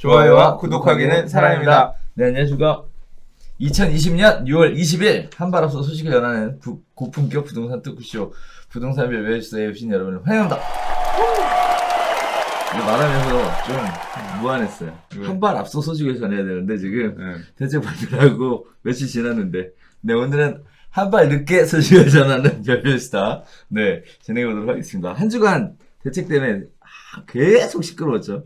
좋아요와 구독하기는 사랑입니다. 네, 안녕하십니까. 2020년 6월 20일 한발 앞서 소식을 전하는 고품격 부동산 토크쇼 부동산별 매수사에 오신 여러분을 환영합니다. 이거 말하면서 좀 무안했어요. 한발 앞서 소식을 전해야 되는데 지금 대책 발표를 하고 며칠 지났는데 오늘은 한발 늦게 소식을 전하는 별별스타 진행해보도록 하겠습니다. 한 주간 대책 때문에 계속 시끄러웠죠.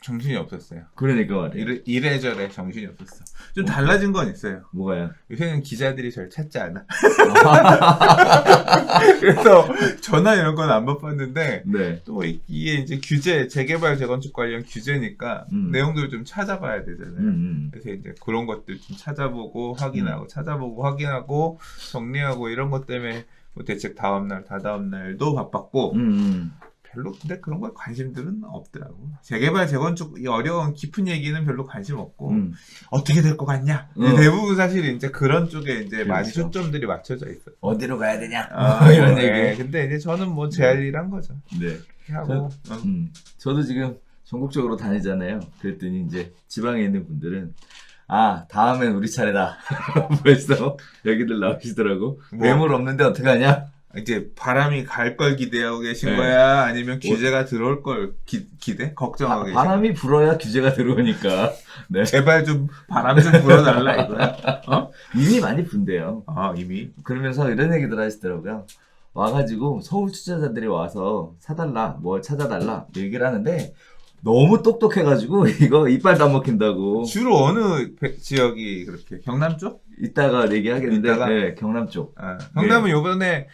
정신이 없었어요. 그러니까 말이에요. 이래저래 정신이 없었어. 좀 달라진 건 있어요. 뭐가요? 요새는 기자들이 절 찾지 않아. 그래서 전화 이런 건 안 받았는데 또 이게 이제 규제, 재개발, 재건축 관련 규제니까 내용들을 좀 찾아봐야 되잖아요. 그래서 이제 그런 것들 좀 찾아보고 확인하고 정리하고 이런 것 때문에 뭐 대책 다음날, 다다음날도 바빴고 별로 근데 그런 거에 관심들은 없더라고. 재개발, 재건축 이 어려운 깊은 얘기는 별로 관심 없고 어떻게 될 것 같냐. 대부분 사실 이제 그런 쪽에 이제 많이 초점들이 맞춰져 있어요. 어디로 가야 되냐. 이런 얘기. 근데 이제 저는 뭐 제 할 일 한 거죠. 하고. 저도 지금 전국적으로 다니잖아요. 그랬더니 이제 지방에 있는 분들은 다음엔 우리 차례다. 벌써 여기들 나오시더라고. 매물 없는데 어떡하냐? 이제 바람이 갈 걸 기대하고 계신 거야? 아니면 규제가 들어올 걸 기대? 걱정하고 계신 거야? 바람이 불어야 규제가 들어오니까. 제발 좀 바람 좀 불어달라 이거야. 이미 많이 분대요. 이미? 그러면서 이런 얘기들 하시더라고요. 와가지고 서울 투자자들이 와서 사달라, 뭐 찾아달라 얘기를 하는데 너무 똑똑해가지고 이거 이빨 다 먹힌다고. 주로 어느 지역이 그렇게? 경남 쪽? 이따가 얘기하겠는데 경남 쪽. 경남은 요번에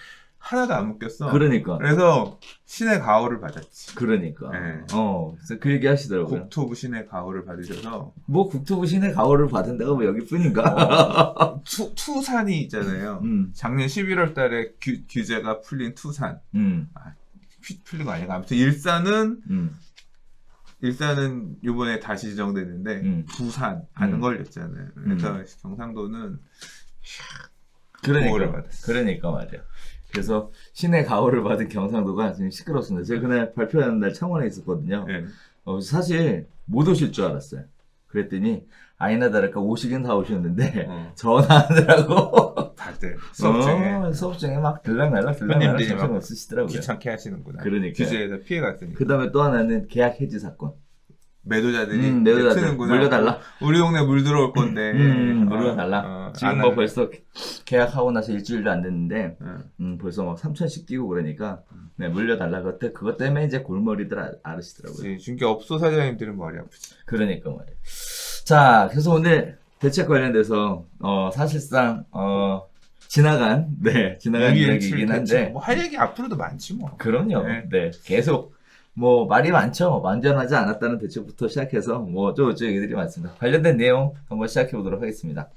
하나도 안 묶였어. 그러니까. 그래서 신의 가호를 받았지. 그러니까. 그래서 그 얘기 하시더라고요. 국토부 신의 가호를 받으셔서. 뭐 국토부 신의 가호를 받은 데가 뭐 여기뿐인가? 투산이 있잖아요. 작년 11월 달에 규제가 풀린 투산. 풀린 거 아니야. 아무튼 일산은 요번에 다시 지정됐는데 부산 안 걸렸잖아요. 그래서 경상도는 그러니까 말이야. 그래서 신의 가호를 받은 경상도가 지금 시끄럽습니다. 제가 그날 발표하는 날 창원에 있었거든요. 사실 못 오실 줄 알았어요. 그랬더니 아니나 다를까 오시긴 다 오셨는데 전화하느라고 다들 수업 중에 막 들락날락 막 쓰시더라고요. 귀찮게 하시는구나. 그러니까 규제에서 피해갔으니까. 그 다음에 또 하나는 계약 해지 사건. 매도자들이 트는구나. 물려달라. 우리 동네 물 들어올 건데 물려달라. 지금 뭐 벌써 계약하고 나서 일주일도 안 됐는데 벌써 막 3천씩 뛰고 그러니까 물려달라. 그것 때문에 이제 골머리들 앓으시더라고요. 중개 업소 사장님들은 머리 아프지. 그러니까 말이에요. 자, 그래서 오늘 대책 관련돼서 사실상 지나간 이야기이긴 한데 뭐 할 얘기 앞으로도 많지 뭐. 그럼요. 계속 뭐 말이 많죠. 완전하지 않았다는 대책부터 시작해서 뭐 어쩌고저쩌고 얘기들이 많습니다. 관련된 내용 한번 시작해 보도록 하겠습니다.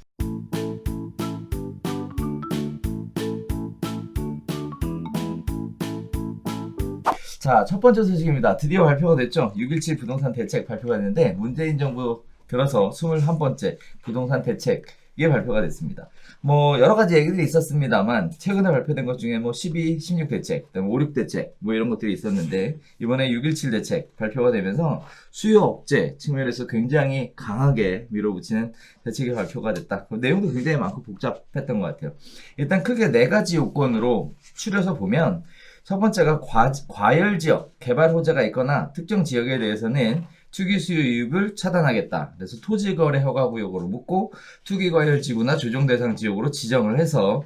자, 첫 번째 소식입니다. 드디어 발표가 됐죠. 6.17 부동산 대책 발표가 됐는데 문재인 정부 들어서 21번째 부동산 대책 이게 발표가 됐습니다. 뭐 여러 가지 얘기들이 있었습니다만 최근에 발표된 것 중에 뭐 12, 16 대책, 그다음에 5, 6 대책 뭐 이런 것들이 있었는데 이번에 6.17 대책 발표가 되면서 수요 억제 측면에서 굉장히 강하게 밀어붙이는 대책이 발표가 됐다. 그 내용도 굉장히 많고 복잡했던 것 같아요. 일단 크게 4가지 요건으로 추려서 보면 첫 번째가 과열 지역, 개발 호재가 있거나 특정 지역에 대해서는 투기 수요 유입을 차단하겠다. 그래서 토지 거래 허가 구역으로 묶고 투기 과열 지구나 조정 대상 지역으로 지정을 해서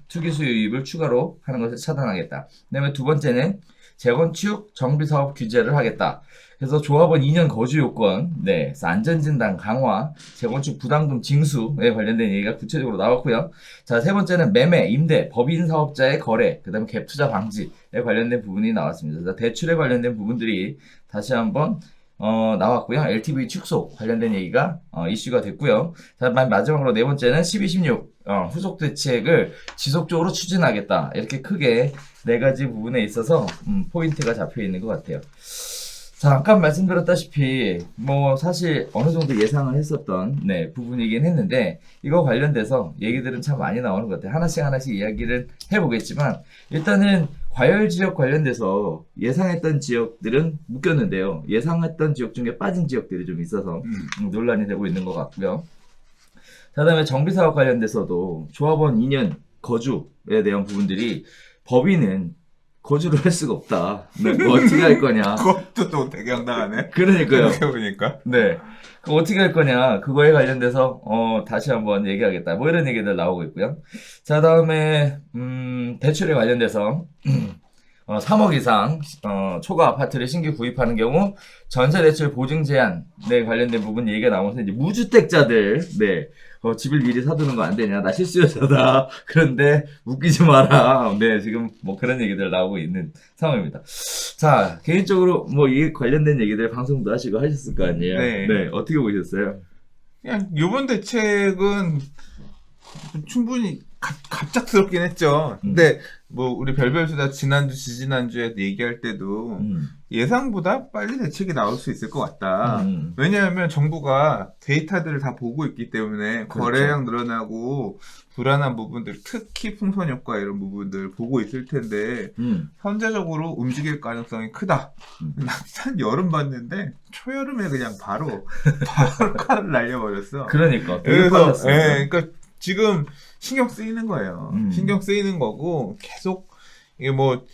투기 수요 유입을 추가로 하는 것을 차단하겠다. 그다음에 두 번째는 재건축 정비 사업 규제를 하겠다. 그래서 조합원 2년 거주 요건, 안전진단 강화, 재건축 부담금 징수에 관련된 얘기가 구체적으로 나왔고요. 자, 세 번째는 매매, 임대, 법인 사업자의 거래, 그 다음에 갭 투자 방지에 관련된 부분이 나왔습니다. 그래서 대출에 관련된 부분들이 다시 한번 나왔고요. LTV 축소 관련된 얘기가 이슈가 됐고요. 자, 마지막으로 네 번째는 12, 16 후속 대책을 지속적으로 추진하겠다. 이렇게 크게 4가지 부분에 있어서 포인트가 잡혀 있는 것 같아요. 자, 아까 말씀드렸다시피 뭐 사실 어느 정도 예상을 했었던 부분이긴 했는데 이거 관련돼서 얘기들은 참 많이 나오는 것 같아요. 하나씩 이야기를 해보겠지만 일단은 과열 지역 관련돼서 예상했던 지역들은 묶였는데요. 예상했던 지역 중에 빠진 지역들이 좀 있어서 논란이 되고 있는 것 같고요. 자, 그다음에 정비사업 관련돼서도 조합원 2년 거주에 대한 부분들이 법인은 거주를 할 수가 없다. 네, 뭐 어떻게 할 거냐. 그것도 또 되게 황당하네. 그러니까요. 생각해보니까. 네. 그럼 어떻게 할 거냐. 그거에 관련돼서, 다시 한번 얘기하겠다. 뭐 이런 얘기들 나오고 있고요. 자, 다음에, 대출에 관련돼서, 3억 이상, 초과 아파트를 신규 구입하는 경우, 전세대출 보증 제한에 관련된 부분 얘기가 나오면서, 이제 무주택자들, 네. 집을 미리 사두는 거 안 되냐. 나 실수요자다. 그런데 웃기지 마라. 네, 지금 뭐 그런 얘기들 나오고 있는 상황입니다. 자, 개인적으로 뭐 이 관련된 얘기들 방송도 하시고 하셨을 거 아니에요? 네. 네, 어떻게 보셨어요? 그냥 이번 대책은 충분히 갑작스럽긴 했죠. 근데 뭐 우리 별별수다 지난주 지지난주에 얘기할 때도 예상보다 빨리 대책이 나올 수 있을 것 같다. 왜냐하면 정부가 데이터들을 다 보고 있기 때문에 그렇죠. 거래량 늘어나고 불안한 부분들, 특히 풍선 효과 이런 부분들 보고 있을 텐데 현재적으로 움직일 가능성이 크다. 난 여름 봤는데 초여름에 그냥 바로 칼을 날려버렸어. 그러니까. 그래서 그러니까 지금 신경 쓰이는 거예요. 신경 쓰이는 거고 계속 이게 뭐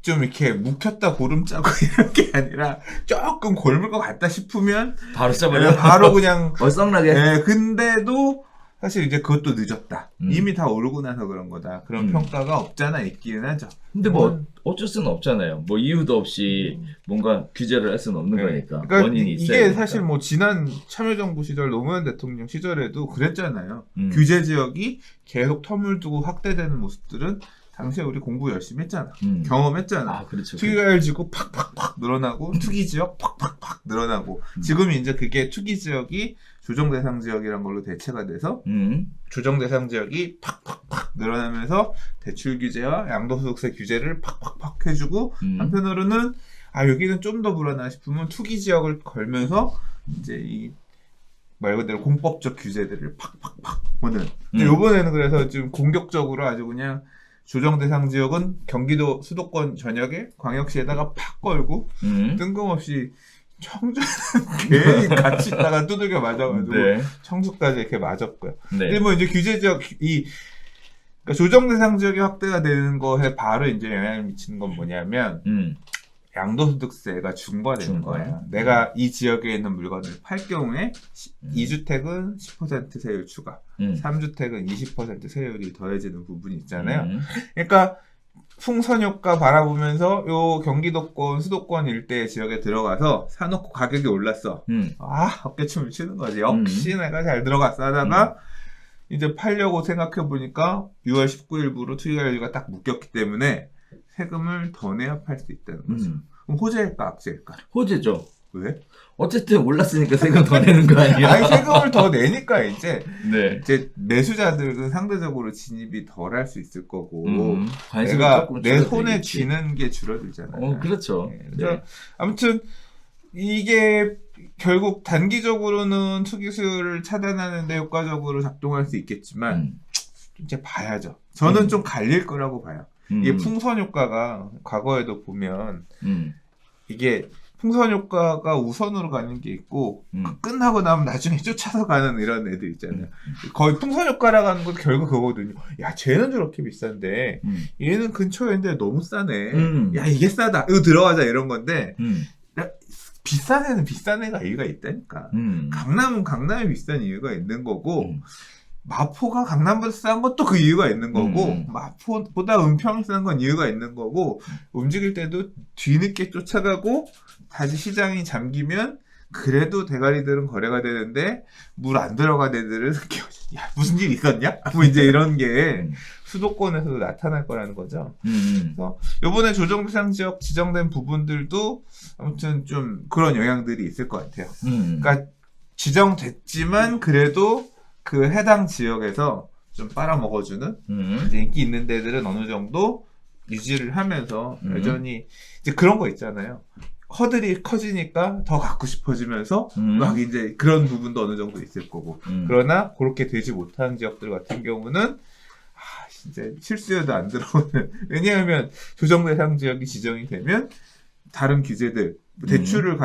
좀 이렇게 묵혔다 고름 짜고 이런 게 아니라 조금 골물 것 같다 싶으면 바로 써버려. 바로 그냥 얼썩나게. 네, 근데도 사실 이제 그것도 늦었다. 이미 다 오르고 나서 그런 거다. 그런 평가가 없잖아 있기는 하죠. 근데 뭐 어쩔 수는 없잖아요. 뭐 이유도 없이 뭔가 규제를 할 수는 없는 거니까. 그러니까 원인이 있어야 이게 되니까. 사실 뭐 지난 참여정부 시절 노무현 대통령 시절에도 그랬잖아요. 규제 지역이 계속 터물 두고 확대되는 모습들은 당시에 우리 공부 열심히 했잖아. 경험했잖아. 아, 그렇죠. 투기가열 지구 팍팍팍 늘어나고 투기 지역 팍팍팍 늘어나고 지금 이제 그게 투기 지역이 조정 대상 지역이란 걸로 대체가 돼서 조정 대상 지역이 팍팍팍 늘어나면서 대출 규제와 양도소득세 규제를 팍팍팍 해주고 한편으로는 여기는 좀 더 불안하다 싶으면 투기 지역을 걸면서 이제 이 말 그대로 공법적 규제들을 팍팍팍 보는. 근데 이번에는 그래서 지금 공격적으로 아주 그냥 조정 대상 지역은 경기도 수도권 전역에 광역시에다가 팍 걸고 뜬금없이 청주는 괜히 같이 있다가 두들겨 맞아가지고 네. 청주까지 이렇게 맞았고요. 네. 근데 뭐 이제 규제 지역 그러니까 조정 대상 지역이 확대가 되는 거에 바로 이제 영향을 미치는 건 뭐냐면 양도소득세가 중과되는 거예요. 내가 이 지역에 있는 물건을 팔 경우에 2주택은 10% 세율 추가, 3주택은 20% 세율이 더해지는 부분이 있잖아요. 그러니까 풍선 효과 바라보면서 요 경기도권, 수도권 일대 지역에 들어가서 사놓고 가격이 올랐어. 어깨춤을 추는 거지. 역시 내가 잘 들어갔어 하다가 이제 팔려고 생각해보니까 6월 19일부로 투기가율가 딱 묶였기 때문에 세금을 더 내야 팔 수 있다는 거죠. 그럼 호재일까 악재일까? 호재죠. 왜? 어쨌든 올랐으니까 세금 더 내는 거 아니야? 아니 세금을 더 내니까 이제 매수자들은 상대적으로 진입이 덜 할 수 있을 거고 내가 내 손에 쥐는 게 줄어들잖아요. 그렇죠. 네, 그래서 아무튼 이게 결국 단기적으로는 투기 수요를 차단하는 데 효과적으로 작동할 수 있겠지만 이제 봐야죠. 저는 좀 갈릴 거라고 봐요. 이게 풍선 효과가 과거에도 보면 이게 풍선 효과가 우선으로 가는 게 있고 끝나고 나면 나중에 쫓아서 가는 이런 애들 있잖아요. 거의 풍선 효과라고 하는 건 결국 그거거든요. 야 쟤는 저렇게 비싼데 얘는 근처에 있는데 너무 싸네. 야 이게 싸다. 이거 들어가자 이런 건데 비싼 애는 비싼 애가 이유가 있다니까. 강남은 강남에 비싼 이유가 있는 거고 마포가 강남보다 싼 것도 그 이유가 있는 거고 마포보다 은평이 싼 건 이유가 있는 거고 움직일 때도 뒤늦게 쫓아가고 다시 시장이 잠기면 그래도 대가리들은 거래가 되는데 물 안 들어간 애들은 야 무슨 일 있었냐? 뭐 이제 이런 게 수도권에서도 나타날 거라는 거죠. 그래서 이번에 조정 대상 지역 지정된 부분들도 아무튼 좀 그런 영향들이 있을 것 같아요. 그러니까 지정됐지만 그래도 그 해당 지역에서 좀 빨아먹어주는 이제 인기 있는 데들은 어느 정도 유지를 하면서 여전히 이제 그런 거 있잖아요. 허들이 커지니까 더 갖고 싶어지면서 막 이제 그런 부분도 어느 정도 있을 거고 그러나 그렇게 되지 못한 지역들 같은 경우는 이제 실수요도 안 들어오는. 왜냐하면 조정대상 지역이 지정이 되면 다른 규제들 대출을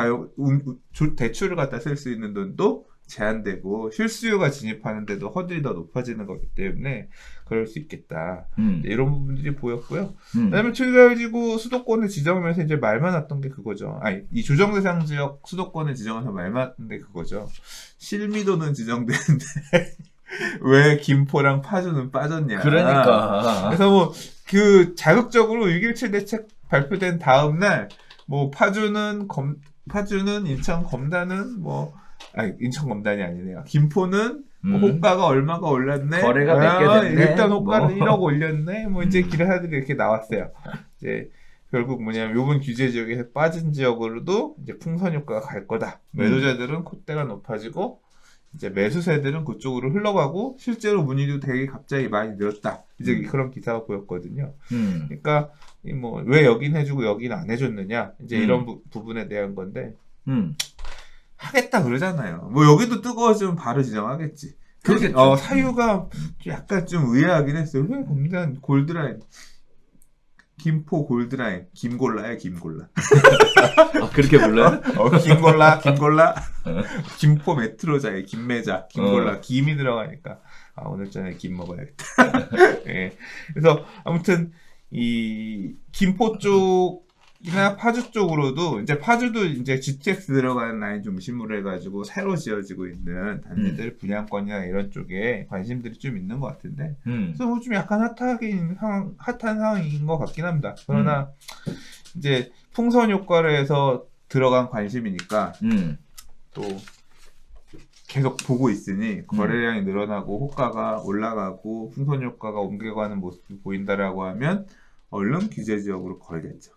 대출을 갖다 쓸 수 있는 돈도 제한되고 실수요가 진입하는데도 허들이 더 높아지는 거기 때문에 그럴 수 있겠다. 이런 부분들이 보였고요. 그다음에 투자지구 수도권을 지정하면서 이제 말 많았던 게 그거죠. 아니, 이 조정대상 지역 수도권을 지정해서 말 많았던 게 그거죠. 실미도는 지정되는데 왜 김포랑 파주는 빠졌냐. 그러니까. 그래서 뭐 그 자극적으로 6.17 대책 발표된 다음 날 뭐 파주는 인천 검단은 인천 검단이 아니네요. 김포는 호가가 얼마가 올랐네. 거래가 몇 개 됐네. 일단 호가를 1억 올렸네. 이제 기사들이 이렇게 나왔어요. 이제 결국 뭐냐면 요번 규제 지역에서 빠진 지역으로도 이제 풍선 효과가 갈 거다. 매도자들은 콧대가 높아지고 이제 매수세들은 그쪽으로 흘러가고 실제로 문의도 되게 갑자기 많이 늘었다. 이제 그런 기사가 보였거든요. 그러니까 왜 여긴 해주고 여긴 안 해줬느냐. 이제 이런 부분에 대한 건데 하겠다 그러잖아요. 여기도 뜨거워지면 바로 지정하겠지. 그렇겠죠. 사유가 약간 좀 의아하긴 했어요. 왜 검단 골드라인 김포 골드라인 김골라야 김골라. 그렇게 불러요? 김골라 김포 메트로자에 김매자 김골라 김이 들어가니까 오늘 저녁에 김 먹어야겠다. 예. 그래서 아무튼 이 김포 쪽이나 파주 쪽으로도 이제 파주도 이제 GTX 들어가는 라인 중심으로 해가지고 새로 지어지고 있는 단지들 분양권이나 이런 쪽에 관심들이 좀 있는 것 같은데 그래서 좀 약간 핫한 상황인 것 같긴 합니다. 그러나 이제 풍선 효과를 해서 들어간 관심이니까 또 계속 보고 있으니 거래량이 늘어나고 호가가 올라가고 풍선 효과가 옮겨가는 모습이 보인다라고 하면 얼른 규제 지역으로 걸겠죠.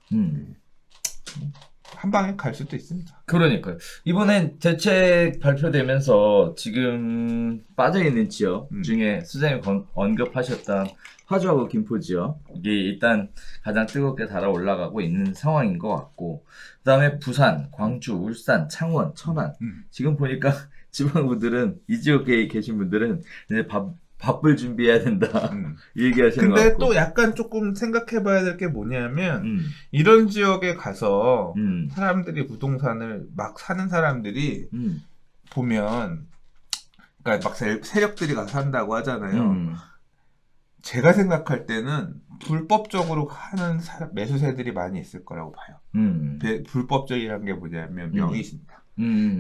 한 방에 갈 수도 있습니다. 그러니까요. 이번엔 대책 발표되면서 지금 빠져있는 지역 중에 수장님 언급하셨던 파주하고 김포 지역, 이게 일단 가장 뜨겁게 달아올라가고 있는 상황인 것 같고, 그 다음에 부산, 광주, 울산, 창원, 천안. 지금 보니까 지방분들은, 이 지역에 계신 분들은 이제 밥을 준비해야 된다. 이 얘기하시는 것 근데 같고. 또 약간 조금 생각해봐야 될 게 뭐냐면 이런 지역에 가서 사람들이 부동산을 막 사는 사람들이 보면 그러니까 막 세력들이 가서 산다고 하잖아요. 제가 생각할 때는 불법적으로 하는 매수세들이 많이 있을 거라고 봐요. 불법적이라는 게 뭐냐면 명의신탁.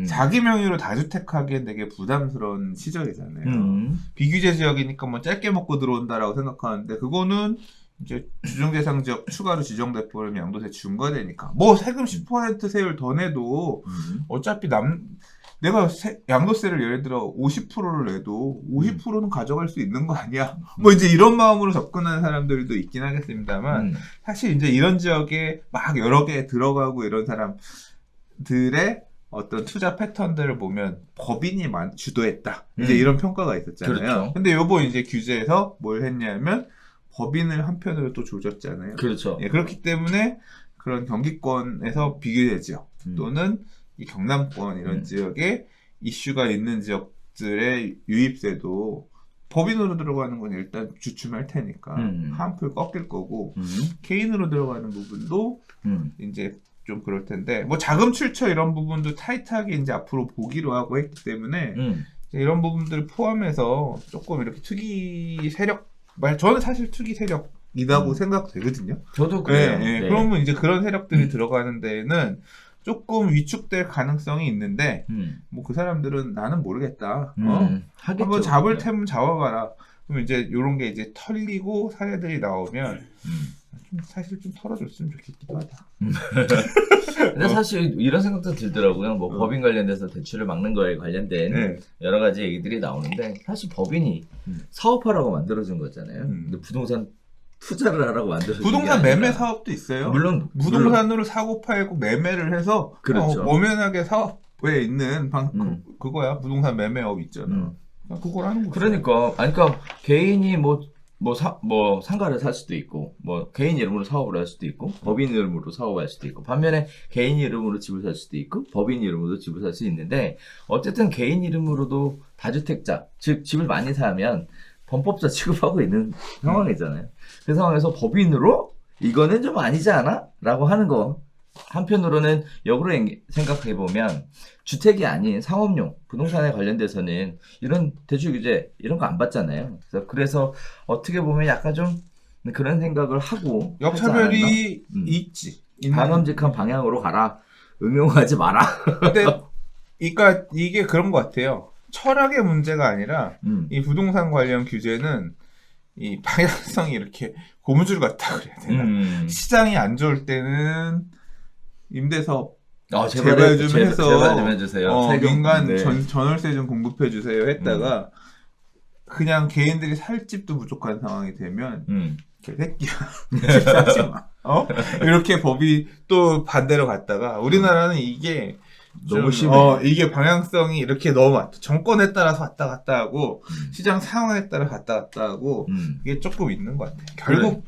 자기 명의로 다주택하기엔 되게 부담스러운 시절이잖아요. 비규제 지역이니까 짧게 먹고 들어온다라고 생각하는데 그거는 이제 주정대상 지역 추가로 지정돼 버리면 양도세 중과되니까 세금 10% 세율 더 내도 어차피 내가 양도세를 예를 들어 50%를 내도 50%는 가져갈 수 있는 거 아니야? 이제 이런 마음으로 접근하는 사람들도 있긴 하겠습니다만 사실 이제 이런 지역에 막 여러 개 들어가고 이런 사람들의 어떤 투자 패턴들을 보면 법인이 주도했다. 이제 이런 평가가 있었잖아요. 그렇죠. 근데 요번 이제 규제에서 뭘 했냐면 법인을 한편으로 또 조졌잖아요. 그렇죠. 예, 그렇기 때문에 그런 경기권에서 비교제 지역 또는 이 경남권 이런 지역에 이슈가 있는 지역들의 유입세도 법인으로 들어가는 건 일단 주춤할 테니까 한풀 꺾일 거고 개인으로 들어가는 부분도 이제 좀 그럴 텐데 자금 출처 이런 부분도 타이트하게 이제 앞으로 보기로 하고 했기 때문에 이런 부분들을 포함해서 조금 이렇게 투기 세력 저는 사실 투기 세력이라고 생각되거든요. 저도 그래요. 네. 그러면 이제 그런 세력들이 들어가는 데에는 조금 위축될 가능성이 있는데 그 사람들은 나는 모르겠다. 하겠죠. 한번 잡을 테면 잡아봐라. 그럼 이제 이런 게 이제 털리고 사례들이 나오면 사실 좀 털어줬으면 좋겠기도 하다. 근데 사실 이런 생각도 들더라고요. 법인 관련돼서 대출을 막는 거에 관련된 여러 가지 얘기들이 나오는데 사실 법인이 사업하라고 만들어준 거잖아요. 근데 부동산 투자를 하라고 만들어준 부동산 매매 사업도 있어요. 물론 부동산으로 사고 팔고 매매를 해서 그렇죠. 엄연하게 사업에 있는 그거야. 부동산 매매업 있잖아. 그걸 하는 거죠. 그러니까 개인이 상가를 살 수도 있고, 개인 이름으로 사업을 할 수도 있고, 법인 이름으로 사업을 할 수도 있고, 반면에 개인 이름으로 집을 살 수도 있고, 법인 이름으로도 집을 살 수 있는데, 어쨌든 개인 이름으로도 다주택자, 즉, 집을 많이 사면, 범법자 취급하고 있는 상황이잖아요. 그 상황에서 법인으로 이거는 좀 아니지 않아? 라고 하는 거. 한편으로는 역으로 생각해보면 주택이 아닌 상업용 부동산에 관련돼서는 이런 대출 규제 이런 거 안 받잖아요. 그래서 어떻게 보면 약간 좀 그런 생각을 하고 역차별이 있지. 바람직한 방향으로 가라. 응용하지 마라. 근데 그러니까 이게 그런 것 같아요. 철학의 문제가 아니라 이 부동산 관련 규제는 이 방향성이 이렇게 고무줄 같다 그래야 되나? 시장이 안 좋을 때는 임대사업 제발 좀 해서 제발 좀 해주세요. 민간 전월세 좀 공급해 주세요 했다가 그냥 개인들이 살 집도 부족한 상황이 되면 개새끼야 집 사지 마. 이렇게 법이 또 반대로 갔다가 우리나라는 이게 너무 심해. 이게 방향성이 이렇게 너무 많다. 정권에 따라서 왔다 갔다 하고 시장 상황에 따라 갔다 갔다 하고 이게 조금 있는 것 같아요. 결국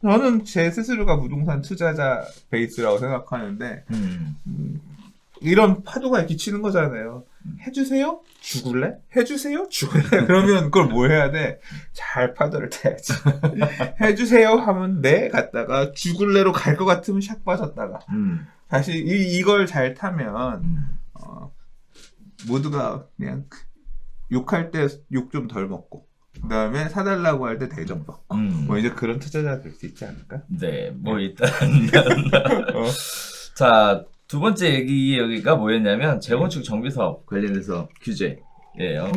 저는 제 스스로가 부동산 투자자 베이스라고 생각하는데 이런 파도가 이렇게 치는 거잖아요. 해주세요? 죽을래? 해주세요? 죽을래? 그러면 그걸 뭐 해야 돼? 잘 파도를 타야지. 해주세요 하면 네 갔다가 죽을래로 갈 것 같으면 샥 빠졌다가 다시 이걸 잘 타면 모두가 그냥 욕할 때 욕 좀 덜 먹고 그 다음에 사달라고 할 때 대접받고 뭐 이제 그런 투자자가 될 수 있지 않을까? 네, 뭐 일단 자, 두 번째 여기가 뭐였냐면 재건축 정비사업 관련해서 규제예요.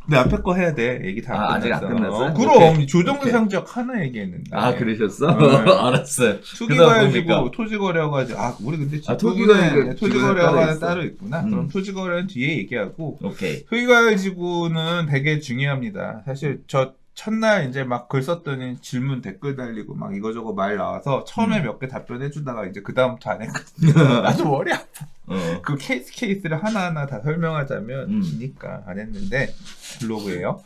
근데 앞에 거 해야 돼. 얘기 다 끝났어. 아직 안 끝났어요? 그럼 조정대상 지역 하나 얘기했는데. 그러셨어? 알았어요. 투기거래지고 토지거래가지고 우리 근데 토지거래가는 따로 있구나. 그럼 토지거래는 뒤에 얘기하고. 오케이. 토지거래지구는 되게 중요합니다. 사실 저 첫날 이제 막 글 썼더니 질문 댓글 달리고 막 이거저거 말 나와서 처음에 몇 개 답변해주다가 이제 그 다음부터 안 했거든요. 나도 머리 아파. 그 케이스를 하나하나 다 설명하자면 기니까 안 했는데 블로그예요.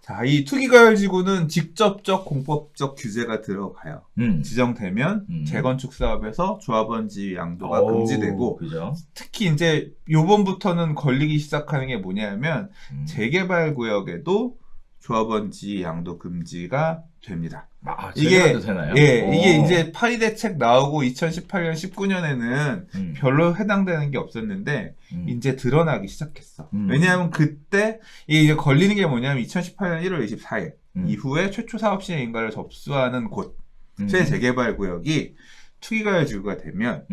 자, 이 투기과열지구는 직접적 공법적 규제가 들어가요. 지정되면 재건축 사업에서 조합원 지위 양도가 금지되고 그죠? 특히 이제 요번부터는 걸리기 시작하는 게 뭐냐면 재개발 구역에도 조합원 지위 양도 금지가 됩니다. 이게 되나요? 이게 이제 파리 대책 나오고 2018년, 19년에는 별로 해당되는 게 없었는데 이제 드러나기 시작했어. 왜냐하면 그때 이게 걸리는 게 뭐냐면 2018년 1월 24일 이후에 최초 사업 시행 인가를 접수하는 곳, 재개발 구역이 투기과열지구가 되면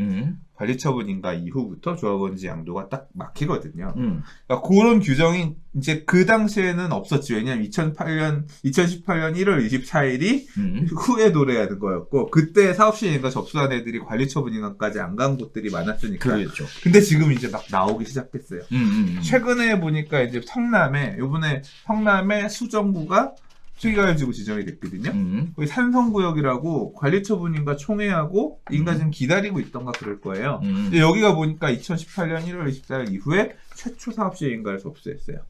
관리처분 인가 이후부터 조합원지 양도가 딱 막히거든요. 그러니까 그런 규정이 이제 그 당시에는 없었지. 왜냐면 2018년 1월 24일이 후에 도래하는 거였고 그때 사업시행 인가 접수한 애들이 관리처분 인가까지 안 간 곳들이 많았으니까. 그렇죠. 근데 지금 이제 막 나오기 시작했어요. 최근에 보니까 이제 요번에 성남의 수정구가 투기과열지구 지정이 됐거든요. 거기 산성구역이라고 관리처분인가 총회하고 인가 지금 기다리고 있던가 그럴 거예요. 근데 여기가 보니까 2018년 1월 24일 이후에 최초 사업시행 인가를 접수했어요.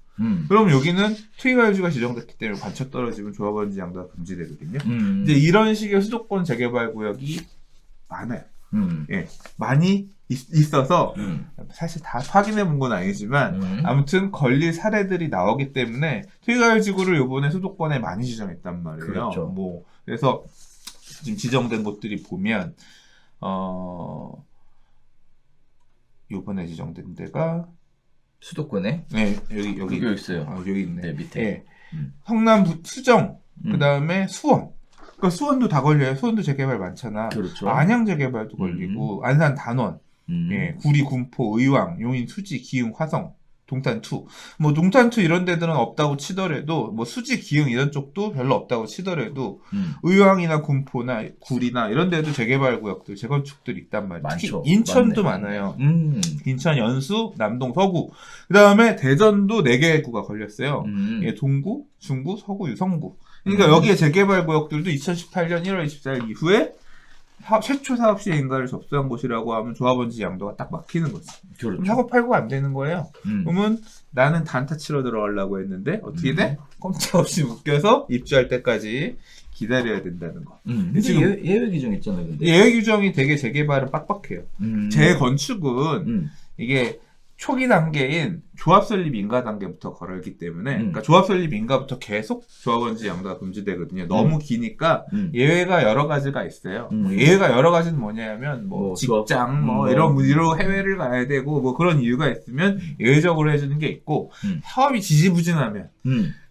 그럼 여기는 투기과열지구가 지정됐기 때문에 관처 떨어지면 조합원지 양도가 금지되거든요. 이제 이런 식의 수도권 재개발 구역이 많아요. 많이 있어서 사실 다 확인해 본 건 아니지만 아무튼 걸릴 사례들이 나오기 때문에 투기과열지구를 요번에 수도권에 많이 지정했단 말이에요. 그렇죠. 그래서 지금 지정된 곳들이 보면 요번에 지정된 데가 수도권에? 네, 여기 있어요. 여기 있네. 네, 밑에. 성남 수정, 그다음에 수원. 그러니까 수원도 다 걸려요. 수원도 재개발 많잖아. 그렇죠. 안양 재개발도 걸리고 안산 단원, 구리, 군포, 의왕, 용인, 수지, 기흥, 화성, 동탄2. 뭐 동탄2 이런 데들은 없다고 치더라도 뭐 수지, 기흥 이런 쪽도 별로 없다고 치더라도 의왕이나 군포나 구리나 이런 데도 재개발 구역들, 재건축들이 있단 말이에요. 많죠. 특히 인천도 많아요. 인천, 연수, 남동, 서구. 그다음에 대전도 4개의 구가 걸렸어요. 동구, 중구, 서구, 유성구. 그러니까 여기에 재개발 구역들도 2018년 1월 24일 이후에 최초 사업 시행 인가를 접수한 곳이라고 하면 조합원지 양도가 딱 막히는 거지. 그렇죠. 사고 팔고 안 되는 거예요. 그러면 나는 단타 치러 들어가려고 했는데 어떻게 돼? 꼼짝없이 묶여서 입주할 때까지 기다려야 된다는 거. 지금 예외 규정 있잖아요. 근데. 예외 규정이 되게 재개발은 빡빡해요. 재건축은 이게 초기 단계인 조합 설립 인가 단계부터 걸었기 때문에 그러니까 조합 설립 인가부터 계속 조합원지 양도가 금지되거든요. 너무 기니까 예외가 여러 가지가 있어요. 뭐 예외가 여러 가지는 뭐냐면 뭐 직장 이런 해외를 가야 되고 뭐 그런 이유가 있으면 예외적으로 해주는 게 있고 사업이 지지부진하면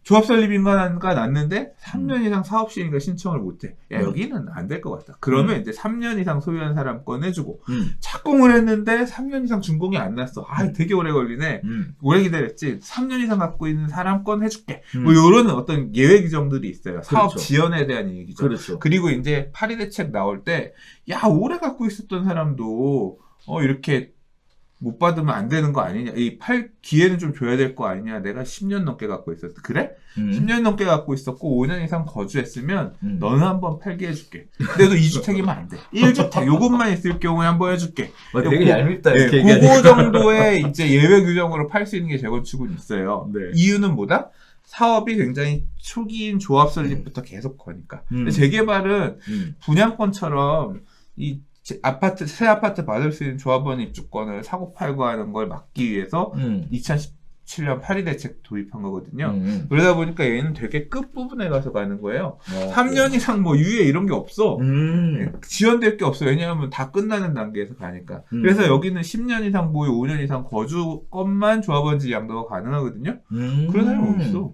조합 설립 인가가 났는데 3년 이상 사업 시행인가 신청을 못해. 야, 여기는 안 될 것 같다. 그러면 이제 3년 이상 소유한 사람 건 해주고 착공을 했는데 3년 이상 준공이 안 났어. 아, 되게 오래 걸리네. 오래 기다렸지. 3년 이상 갖고 있는 사람 건 해줄게. 뭐 이런 어떤 예외 규정들이 있어요. 사업 그렇죠. 지연에 대한 얘기죠. 그렇죠. 그리고 이제 파리 대책 나올 때, 야, 오래 갖고 있었던 사람도 이렇게 못 받으면 안 되는 거 아니냐. 기회는 좀 줘야 될 거 아니냐. 내가 10년 넘게 갖고 있었어. 그래? 10년 넘게 갖고 있었고 5년 이상 거주했으면 너는 한번 팔게 해줄게. 근데 너 2주택이면 안 돼. 1주택 요것만 있을 경우에 한번 해줄게. 되게 얄밉다. 이렇게 그거 정도의 이제 예외 규정으로 팔 수 있는 게 재건축은 있어요. 네. 이유는 뭐다? 사업이 굉장히 초기인 조합 설립부터 계속 거니까. 근데 재개발은 분양권처럼 새 아파트 받을 수 있는 조합원 입주권을 사고 팔고 하는 걸 막기 위해서 2017년 파리 대책 도입한 거거든요. 그러다 보니까 얘는 되게 끝부분에 가서 가는 거예요. 3년 이상 뭐 유예 이런 게 없어. 지연될 게 없어. 왜냐하면 다 끝나는 단계에서 가니까. 그래서 여기는 10년 이상 보유, 5년 이상 거주권만 조합원지 양도가 가능하거든요. 그런 사람이 없어.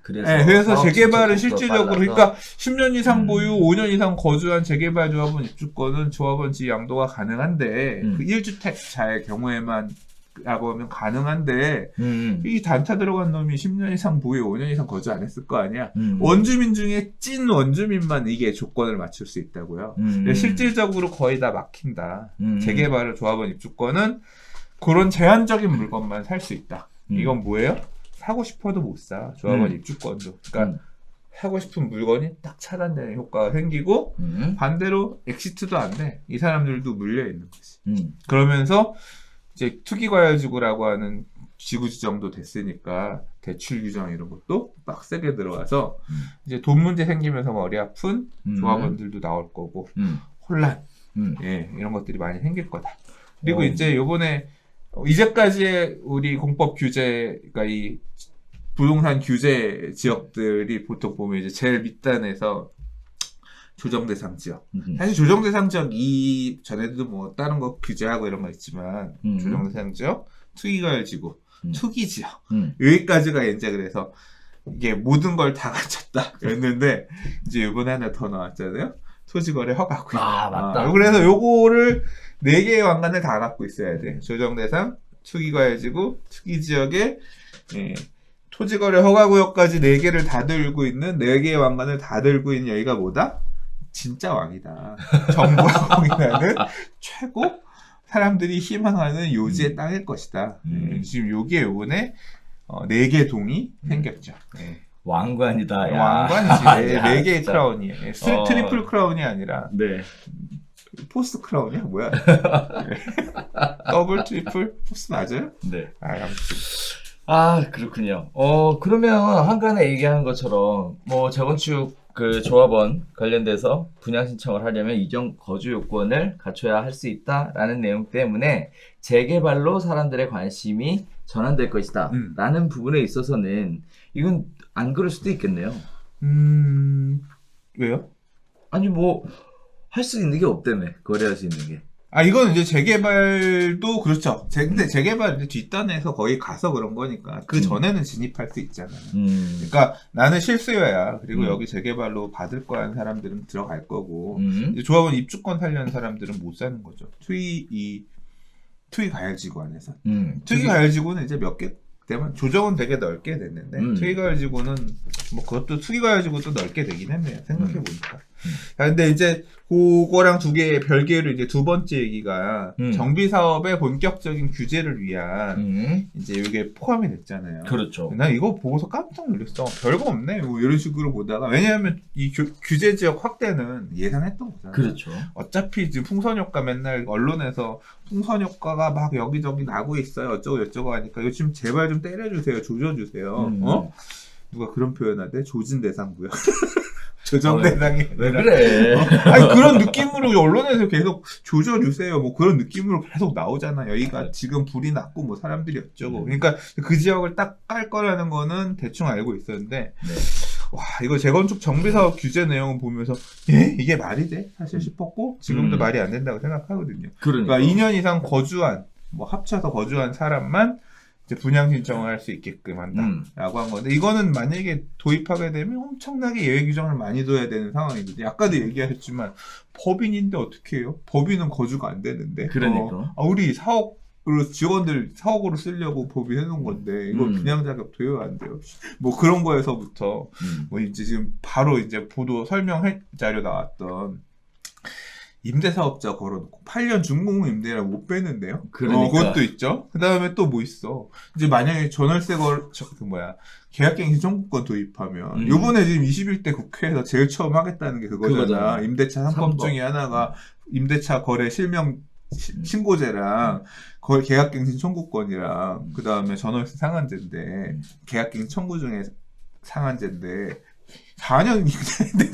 그래서 재개발은 실질적으로 그러니까 10년 이상 보유, 5년 이상 거주한 재개발 조합원 입주권은 조합원지 양도가 가능한데 그 1주택자의 경우에만 라고 하면 가능한데 이 단타 들어간 놈이 10년 이상 보유 5년 이상 거주 안 했을 거 아니야. 원주민 중에 찐 원주민만 이게 조건을 맞출 수 있다고요. 실질적으로 거의 다 막힌다. 재개발을 조합원 입주권은 그런 제한적인 물건만 살 수 있다. 이건 뭐예요? 사고 싶어도 못 사. 조합원 입주권도. 그러니까 사고 싶은 물건이 딱 차단되는 효과가 생기고 반대로 엑시트도 안 돼. 이 사람들도 물려 있는 거지. 그러면서 이제 투기과열지구라고 하는 지구 지정도 됐으니까 대출 규정 이런 것도 빡세게 들어와서 이제 돈 문제 생기면서 머리 아픈 조합원들도 나올 거고 혼란 이런 것들이 많이 생길 거다. 그리고 이제 요번에 이제까지의 우리 공법 규제가 이 부동산 규제 지역들이 보통 보면 이제 제일 밑단에서 조정대상 지역. 사실 조정대상 지역 전에도 뭐 다른 거 규제하고 이런 거 있지만 조정대상 지역, 투기과열지구, 투기지역 여기까지가 이제 그래서 이게 모든 걸 다 갖췄다 였는데 이제 이번에 하나 더 나왔잖아요. 토지거래 허가구역. 맞다. 그래서 요거를 4개의 왕관을 다 갖고 있어야 돼. 조정대상, 투기과열지구, 투기지역에 토지거래 허가구역까지 4개를 다 들고 있는 4개의 왕관을 다 들고 있는 여기가 뭐다? 진짜 왕이다. 정부가 공인하는 최고 사람들이 희망하는 요지의 땅일 것이다. 지금 여기에 요번에 4개 동이 생겼죠. 왕관이다. 야. 왕관이지. 4개의 크라운이에요. 트리플 크라운이 아니라 포스트 크라운이야? 뭐야? 더블, 트리플, 포스트 맞아요? 네. 아무튼. 그렇군요. 그러면 한간에 얘기한 것처럼 뭐 재건축 그 조합원 관련돼서 분양 신청을 하려면 이전 거주 요건을 갖춰야 할 수 있다라는 내용 때문에 재개발로 사람들의 관심이 전환될 것이다 라는 부분에 있어서는 이건 안 그럴 수도 있겠네요. 왜요? 아니 뭐 할 수 있는 게 없다며. 거래할 수 있는 게. 이건 이제 재개발도 그렇죠. 근데 재개발 이제 뒷단에서 거의 가서 그런 거니까 그 전에는 진입할 수 있잖아요. 그러니까 나는 실수요야. 그리고 여기 재개발로 받을 거라는 사람들은 들어갈 거고 이제 조합원 입주권 살려는 사람들은 못 사는 거죠. 투기과열지구 안에서. 투기과열지구는 이제 몇 개 되면 조정은 되게 넓게 됐는데 투기과열지구는 뭐 그것도 투기과열지구도 넓게 되긴 했네요. 생각해 보니까. 근데 이제 그거랑 두 개의 별개로 이제 두 번째 얘기가 정비 사업의 본격적인 규제를 위한 이제 이게 포함이 됐잖아요. 그렇죠. 난 이거 보고서 깜짝 놀랐어. 별거 없네. 뭐 이런 식으로 보다가 왜냐하면 이 규제 지역 확대는 예상했던 거잖아요. 그렇죠. 어차피 지금 풍선 효과 맨날 언론에서 풍선 효과가 막 여기저기 나고 있어요. 어쩌고 저쩌고 하니까 이거 지금 제발 좀 때려주세요. 조져주세요. 누가 그런 표현하대? 조진 대상구요. 조정 대상이 왜 그래? 아니 그런 느낌으로 언론에서 계속 조져주세요. 뭐 그런 느낌으로 계속 나오잖아. 여기가 지금 불이 났고 뭐 사람들이 어쩌고. 그러니까 그 지역을 딱 깔 거라는 거는 대충 알고 있었는데 네. 와 이거 재건축 정비사업 규제 내용을 보면서 이게 말이 돼? 사실 싶었고 지금도 말이 안 된다고 생각하거든요. 그러니까 2년 이상 거주한 뭐 합쳐서 거주한 사람만 이제 분양 신청을 할 수 있게끔 한다라고 한 건데 이거는 만약에 도입하게 되면 엄청나게 예외 규정을 많이 둬야 되는 상황이거든요. 아까도 얘기하셨지만 법인인데 어떻게 해요? 법인은 거주가 안 되는데. 그러니까. 우리 사옥으로 직원들 사옥으로 쓰려고 법이 해놓은 건데 이거 분양 자격 돼요 안 돼요? 뭐 그런 거에서부터 뭐 이제 지금 바로 이제 보도 설명 자료 나왔던. 임대사업자 걸어놓고 8년 중공업 임대라고 못 빼는데요. 그러니까. 그것도 있죠. 그 다음에 또 뭐 있어. 이제 만약에 전월세 계약갱신 청구권 도입하면 요번에 지금 21대 국회에서 제일 처음 하겠다는 게 그거잖아. 임대차 3법 중에 하나가 임대차 거래 실명 신고제랑 계약갱신 청구권이랑 그 다음에 전월세 상한제인데 계약갱신 청구 중에 상한제인데 4년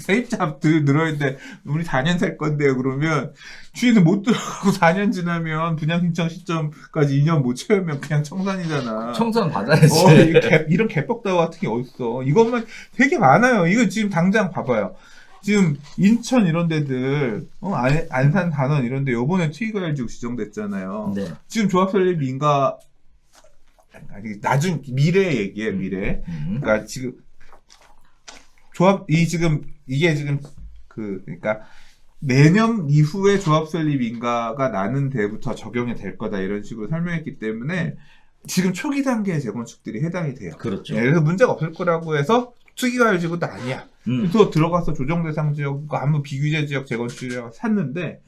세입자 늘어있는데 우리 4년 살 건데요. 그러면 주인은 못 들어가고 4년 지나면 분양 신청 시점까지 2년 못 채우면 그냥 청산이잖아. 청산 받아야지. 이런 개뻑다워 같은 게 어딨어. 이것만 되게 많아요. 이거 지금 당장 봐봐요. 지금 인천 이런 데들 안산 단원 이런 데 요번에 투기과열지구 지정됐잖아요. 네. 지금 조합 설립 인가 나중 미래 얘기예요. 미래. 그러니까 지금 이게 지금 그러니까 내년 이후에 조합 설립 인가가 나는 데부터 적용이 될 거다 이런 식으로 설명했기 때문에 지금 초기 단계의 재건축들이 해당이 돼요. 그렇죠. 그래서 문제가 없을 거라고 해서 투기과열지구도 아니야. 그래서 들어가서 조정 대상 지역, 아무 비규제 지역 재건축을 샀는데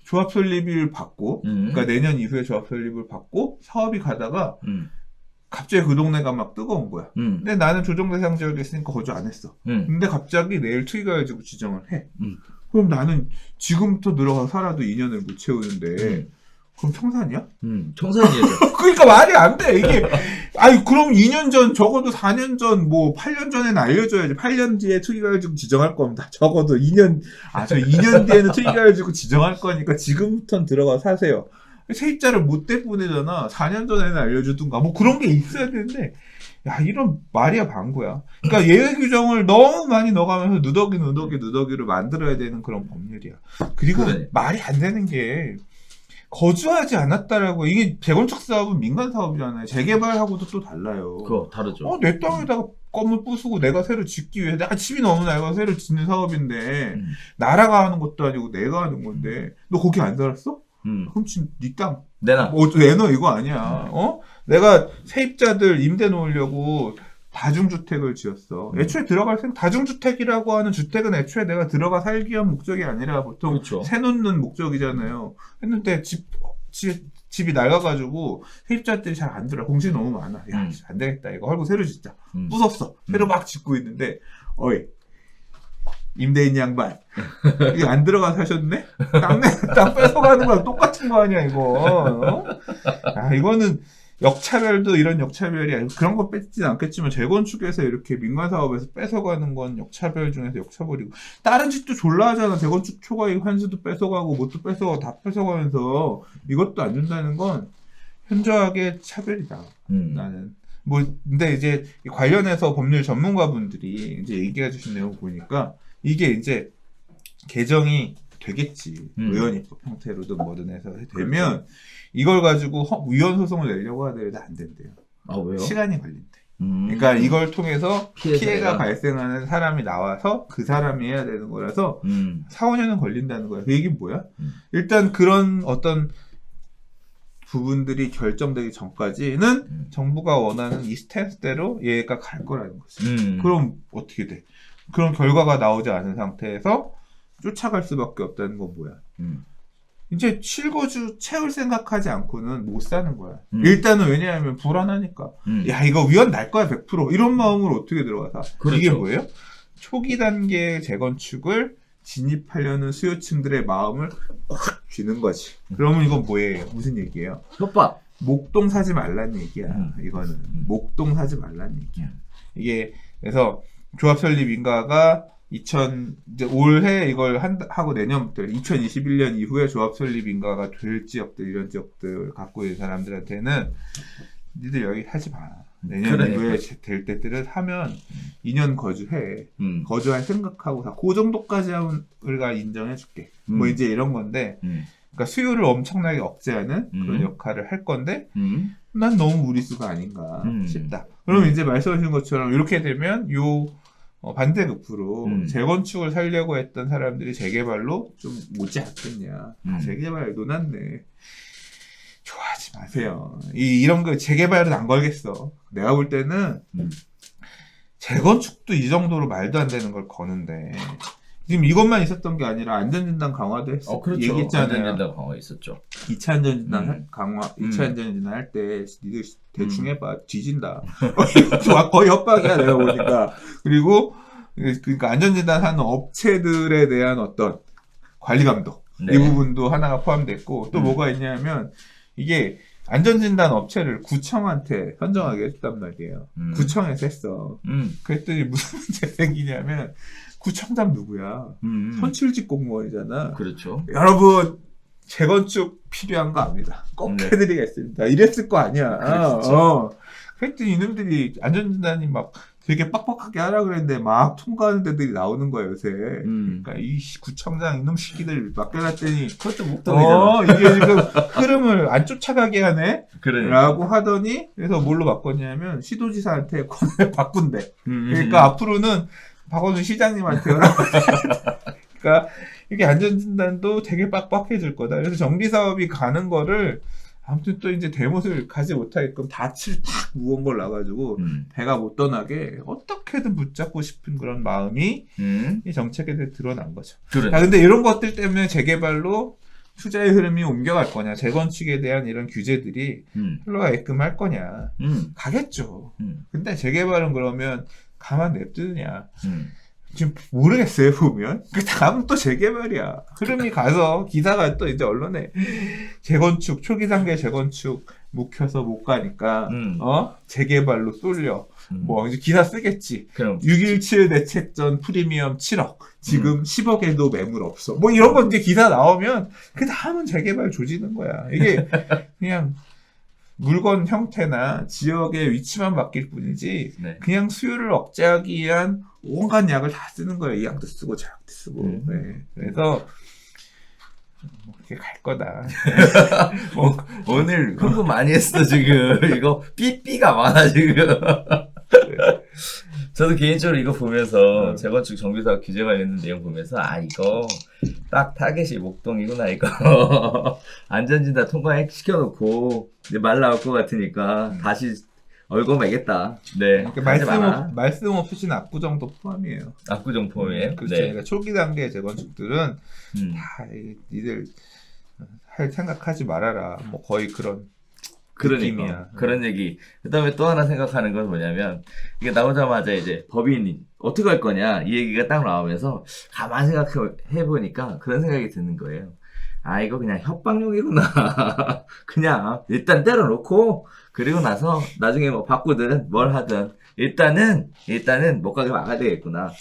조합 설립을 받고, 그러니까 내년 이후에 조합 설립을 받고 사업이 가다가. 갑자기 그 동네가 막 뜨거운 거야. 근데 나는 조정 대상 지역에 있으니까 거주 안 했어. 근데 갑자기 내일 투기과열지구 지정을 해. 그럼 나는 지금부터 들어가서 살아도 2년을 못 채우는데 그럼 청산이야? 청산이죠. 그러니까 말이 안 돼. 이게 그럼 2년 전 적어도 4년 전 뭐 8년 전에는 알려줘야지. 8년 뒤에 투기과열지구 지정할 겁니다. 적어도 2년 저 2년 뒤에는 투기과열지구 지정할 거니까 지금부터 들어가 사세요. 세입자를 못 대보내잖아. 4년 전에는 알려주든가. 뭐 그런 게 있어야 되는데, 이런 말이야 방구야. 그러니까 예외 규정을 너무 많이 넣어가면서 누더기로 만들어야 되는 그런 법률이야. 그리고 말이 안 되는 게, 거주하지 않았다라고, 이게 재건축 사업은 민간 사업이잖아요. 재개발하고도 또 달라요. 그거 다르죠. 내 땅에다가 건물 부수고 내가 새로 짓기 위해, 집이 너무 낡아서 새로 짓는 사업인데, 나라가 하는 것도 아니고 내가 하는 건데, 너 거기 안 살았어? 그럼 지금 네 땅 내놔. 내놔 이거 아니야. 내가 세입자들 임대 놓으려고 다중주택을 지었어. 애초에 다중주택이라고 하는 주택은 애초에 내가 들어가 살기 위한 목적이 아니라 보통 그렇죠. 새 놓는 목적이잖아요. 했는데 집이 낡아가지고 세입자들이 잘 안 들어. 공실이 너무 많아. 안 되겠다. 이거 헐고 새로 짓자. 부쉈어. 새로 막 짓고 있는데 임대인 양반 이거 안 들어가 사셨네? 땅 뺏어가는 거랑 똑같은 거 아니야 이거. 이거는 역차별도 이런 역차별이 아니고 그런 거 뺏지는 않겠지만 재건축에서 이렇게 민간 사업에서 뺏어가는 건 역차별 중에서 역차별이고 다른 짓도 졸라 하잖아. 재건축 초과이익 환수도 뺏어가고 뭣도 뺏어가고 다 뺏어가면서 이것도 안 준다는 건 현저하게 차별이다. 나는. 근데 이제 관련해서 법률 전문가분들이 이제 얘기해 주신 내용 보니까 이게 이제 개정이 되겠지. 의원입법 형태로든 뭐든 해서 되면 이걸 가지고 위헌 소송을 내려고 하더라도 안 된대요. 왜요? 시간이 걸린대. 그러니까 이걸 통해서 피해가 발생하는 사람이 나와서 그 사람이 해야 되는 거라서 4, 5년은 걸린다는 거야. 그 얘기는 뭐야? 일단 그런 어떤 부분들이 결정되기 전까지는 정부가 원하는 이 스탠스대로 얘가 갈 거라는 거지. 그럼 어떻게 돼? 그런 결과가 나오지 않은 상태에서 쫓아갈 수밖에 없다는 건 뭐야? 이제 실거주 채울 생각하지 않고는 못 사는 거야. 일단은 왜냐하면 불안하니까. 이거 위헌 날 거야 100%. 이런 마음으로 어떻게 들어가서. 그렇죠. 이게 뭐예요? 초기 단계 재건축을 진입하려는 수요층들의 마음을 확 쥐는 거지. 그러면 이건 뭐예요? 무슨 얘기예요? 협박. 목동 사지 말라는 얘기야. 이거는 목동 사지 말라는 얘기야. 이게 그래서 조합 설립 인가가 이제 올해 이걸 하고 내년부터 2021년 이후에 조합 설립 인가가 될 지역들, 이런 지역들 갖고 있는 사람들한테는 니들 여기 하지 마. 내년 이후에 될 때들은 하면 2년 거주해. 거주할 생각하고 그 정도까지 하면 우리가 인정해줄게. 뭐 이제 이런 건데, 그러니까 수요를 엄청나게 억제하는 그런 역할을 할 건데, 난 너무 무리수가 아닌가 싶다. 그럼 이제 말씀하신 것처럼 이렇게 되면 반대급부로 재건축을 살려고 했던 사람들이 재개발로 좀 오지 않겠냐. 재개발 논았네. 좋아하지 마세요. 이런 거 재개발은 안 걸겠어. 내가 볼 때는 재건축도 이 정도로 말도 안 되는 걸 거는데 지금 이것만 있었던 게 아니라 안전진단 강화도 했어. 그렇죠. 얘기했잖아요. 안전진단 강화 있었죠. 2차 안전진단 강화, 2차 안전진단 할 때 니들 대충 해봐. 뒤진다. 거의 협박이야 내가 보니까. 그리고 그러니까 안전진단 하는 업체들에 대한 어떤 관리 감독 이 부분도 하나가 포함됐고 또 뭐가 있냐면 이게 안전진단 업체를 구청한테 선정하게 했단 말이에요. 구청에서 했어. 그랬더니 무슨 문제가 생기냐면 구청장 누구야? 선출직 공무원이잖아. 그렇죠. 여러분 재건축 필요한 거 압니다. 꼭 해드리겠습니다. 이랬을 거 아니야. 그랬더니 이놈들이 안전진단이 막 되게 빡빡하게 하라 그랬는데 막 통과하는 데들이 나오는 거예요 요새. 그러니까 이 구청장 이놈 시기들 맡겨놨더니 그것도 목동이잖아. 이게 지금 흐름을 안 쫓아가게 하네. 그러니까. 라고 하더니 그래서 뭘로 바꿨냐면 시도지사한테 권한을 바꾼대. 그러니까 앞으로는 박원순 시장님한테 그러니까 이게 안전진단도 되게 빡빡해질 거다. 그래서 정비사업이 가는 거를 아무튼 또 이제 대못을 가지 못하게끔 닻을 탁 무언 걸 놔가지고 배가 못 떠나게 어떻게든 붙잡고 싶은 그런 마음이 이 정책에 대해 드러난 거죠. 자, 근데 이런 것들 때문에 재개발로 투자의 흐름이 옮겨갈 거냐, 재건축에 대한 이런 규제들이 흘러가게끔 할 거냐, 가겠죠. 근데 재개발은 그러면 가만 냅두느냐. 지금 모르겠어요, 보면. 그 다음 또 재개발이야. 흐름이 가서 기사가 또 이제 언론에 재건축, 초기 단계 재건축 묵혀서 못 가니까, 재개발로 쏠려. 뭐, 이제 기사 쓰겠지. 그럼. 6.17 대책전 프리미엄 7억. 지금 10억에도 매물 없어. 뭐 이런 거 이제 기사 나오면, 그 다음은 재개발 조지는 거야. 이게 그냥 물건 형태나 지역의 위치만 바뀔 뿐이지, 그냥 수요를 억제하기 위한 온갖 약을 다 쓰는 거예요. 이 약도 쓰고 저 약도 쓰고. 네. 그래서 그렇게 갈 거다. 오늘 흥분 많이 했어 지금. 이거 삐삐가 많아 지금. 저도 개인적으로 이거 보면서 재건축 정비사업 규제 관련된 내용 보면서 이거 딱 타겟이 목동이구나 이거. 안전진단 통과시켜놓고 이제 말 나올 것 같으니까 다시 얼거매겠다. 네. 그러니까 말씀 없으신 압구정도 포함이에요. 압구정 포함이에요? 그렇죠. 그러니까 초기 단계 재건축들은 다 니들 할 생각하지 말아라. 뭐 거의 그런 느낌이야. 그런 얘기. 그다음에 또 하나 생각하는 건 뭐냐면 이게 나오자마자 이제 법인이 어떻게 할 거냐 이 얘기가 딱 나오면서 가만 생각해 보니까 그런 생각이 드는 거예요. 이거 그냥 협박용이구나. 그냥 일단 때려놓고 그리고 나서 나중에 뭐 바꾸든 뭘 하든 일단은 못 가게 막아야 되겠구나.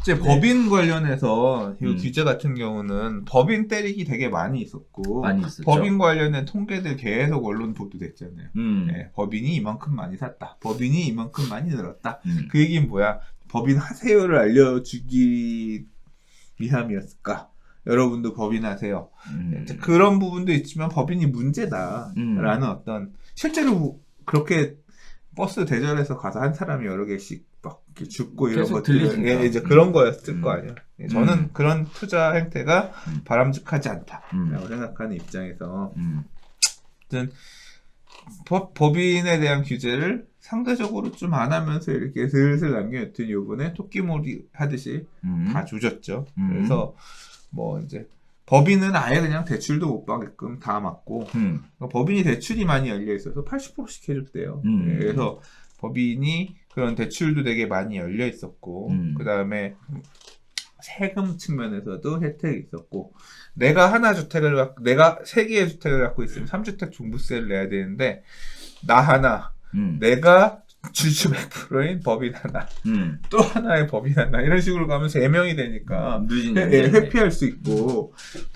이제 법인 관련해서 이 규제 같은 경우는 법인 때리기 되게 많이 있었고 법인 관련된 통계들 계속 언론 보도됐잖아요. 네, 법인이 이만큼 많이 샀다. 법인이 이만큼 많이 늘었다. 그 얘기는 뭐야? 법인 하세요를 알려주기 위함이었을까? 여러분도 법인 하세요. 그런 부분도 있지만 법인이 문제다라는 어떤 실제로 그렇게 버스 대절해서 가서 한 사람이 여러 개씩 막 이렇게 죽고 이런 것들 이제 그런 거였을 거 아니야. 저는 그런 투자 행태가 바람직하지 않다라고 생각하는 입장에서 아무튼 법인에 대한 규제를 상대적으로 좀 안 하면서 이렇게 슬슬 남겨놓더니 요번에 토끼몰이 하듯이 다 조졌죠. 그래서 뭐 이제 법인은 아예 그냥 대출도 못 받게끔 다 막고 법인이 대출이 많이 열려 있어서 80%씩 해줬대요. 그래서 법인이 그런 대출도 되게 많이 열려 있었고 그 다음에 세금 측면에서도 혜택이 있었고 내가 내가 3개의 주택을 갖고 있으면 3주택 종부세를 내야 되는데 나 하나 내가 주주 100%인 법인 하나, 또 하나의 법인 하나 이런 식으로 가면 3명이 되니까 회피할 수 있고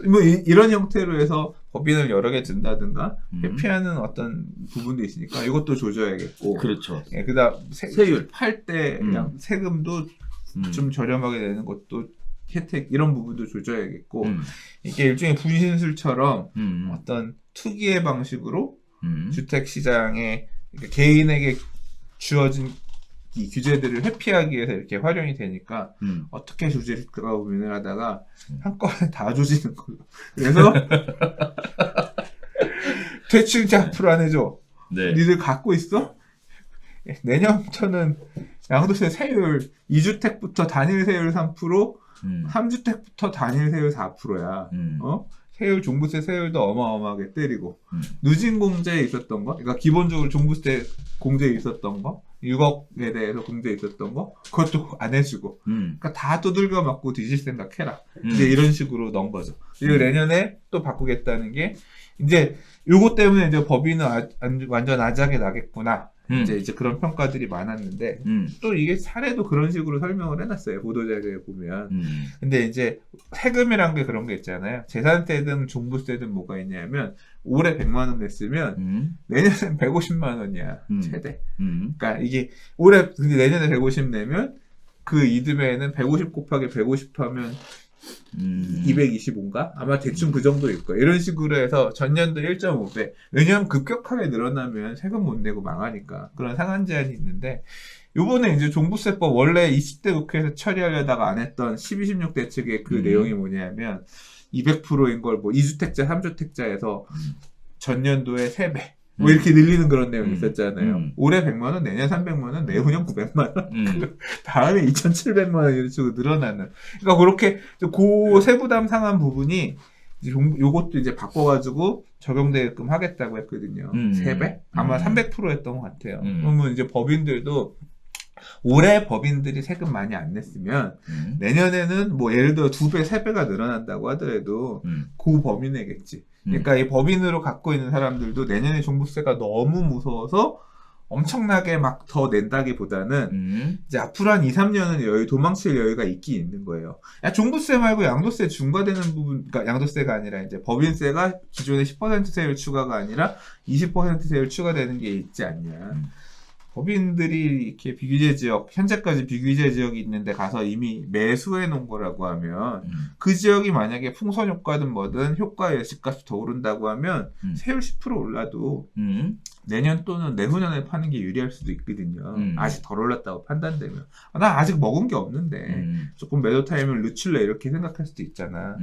뭐 이런 형태로 해서 법인을 여러 개 든다든가 회피하는 어떤 부분도 있으니까 이것도 조져야겠고. 그렇죠. 예, 그다음 세율 팔 때 세금도 좀 저렴하게 내는 것도 혜택 이런 부분도 조져야겠고 이게 일종의 분신술처럼 어떤 투기의 방식으로 주택 시장에 그러니까 개인에게 주어진 이 규제들을 회피하기 위해서 이렇게 활용이 되니까 어떻게 조질까 고민을 하다가 한꺼번에 다 조지는 걸로. 그래서 대출자 앞으로 안 해줘. 네. 니들 갖고 있어? 내년부터는 양도세 세율 2주택부터 단일 세율 3%, 3주택부터 단일 세율 4%야. 세율, 종부세 세율도 어마어마하게 때리고 누진 공제에 있었던 거, 그러니까 기본적으로 종부세 공제에 있었던 거, 6억에 대해서 공제에 있었던 거, 그것도 안 해주고, 그러니까 다 두들겨 맞고 뒤질 생각해라. 이제 이런 식으로 넣은 거죠. 그리고 내년에 또 바꾸겠다는 게 이제 요거 때문에 이제 법인은 완전 아작에 나겠구나. 이제 그런 평가들이 많았는데 또 이게 사례도 그런 식으로 설명을 해놨어요. 보도자료에 보면. 근데 이제 세금이란 게 그런 게 있잖아요. 재산세든 종부세든 뭐가 있냐면 올해 100만 원 냈으면 내년엔 150만 원이야. 최대. 그러니까 이게 올해 근데 내년에 150 내면 그 이듬해에는 150 곱하기 150 하면 225인가? 아마 대충 그 정도일 거예요. 이런 식으로 해서 전년도 1.5배. 왜냐하면 급격하게 늘어나면 세금 못 내고 망하니까. 그런 상한 제한이 있는데, 요번에 이제 종부세법 원래 20대 국회에서 처리하려다가 안 했던 12, 16 대책의 그 내용이 뭐냐면, 200%인 걸 뭐 2주택자, 3주택자에서 전년도에 3배. 뭐 이렇게 늘리는 그런 내용이 있었잖아요. 올해 100만 원, 내년 300만 원, 내후년 900만 원, 다음에 2,700만 원 이런 식으로 늘어나는. 그러니까 그렇게 그 세부담 상한 부분이 이제 요것도 이제 바꿔가지고 적용되게끔 하겠다고 했거든요. 3배? 아마 300% 했던 것 같아요. 그러면 이제 법인들도 올해 법인들이 세금 많이 안 냈으면 내년에는 뭐 예를 들어 2배, 3배가 늘어난다고 하더라도 그 범위 내겠지. 그러니까 이 법인으로 갖고 있는 사람들도 내년에 종부세가 너무 무서워서 엄청나게 막 더 낸다기보다는 이제 앞으로 한 2, 3년은 도망칠 여유가 있긴 있는 거예요. 야, 종부세 말고 양도세 중과되는 부분, 그러니까 양도세가 아니라 이제 법인세가 기존의 10% 세율 추가가 아니라 20% 세율 추가되는 게 있지 않냐. 법인들이 이렇게 비규제 지역, 현재까지 비규제 지역이 있는데 가서 이미 매수해 놓은 거라고 하면 그 지역이 만약에 풍선 효과든 뭐든 효과 예시값이 더 오른다고 하면 세율 10% 올라도 내년 또는 내후년에 파는 게 유리할 수도 있거든요. 아직 덜 올랐다고 판단되면. 나 아직 먹은 게 없는데 조금 매도 타임을 늦출래 이렇게 생각할 수도 있잖아.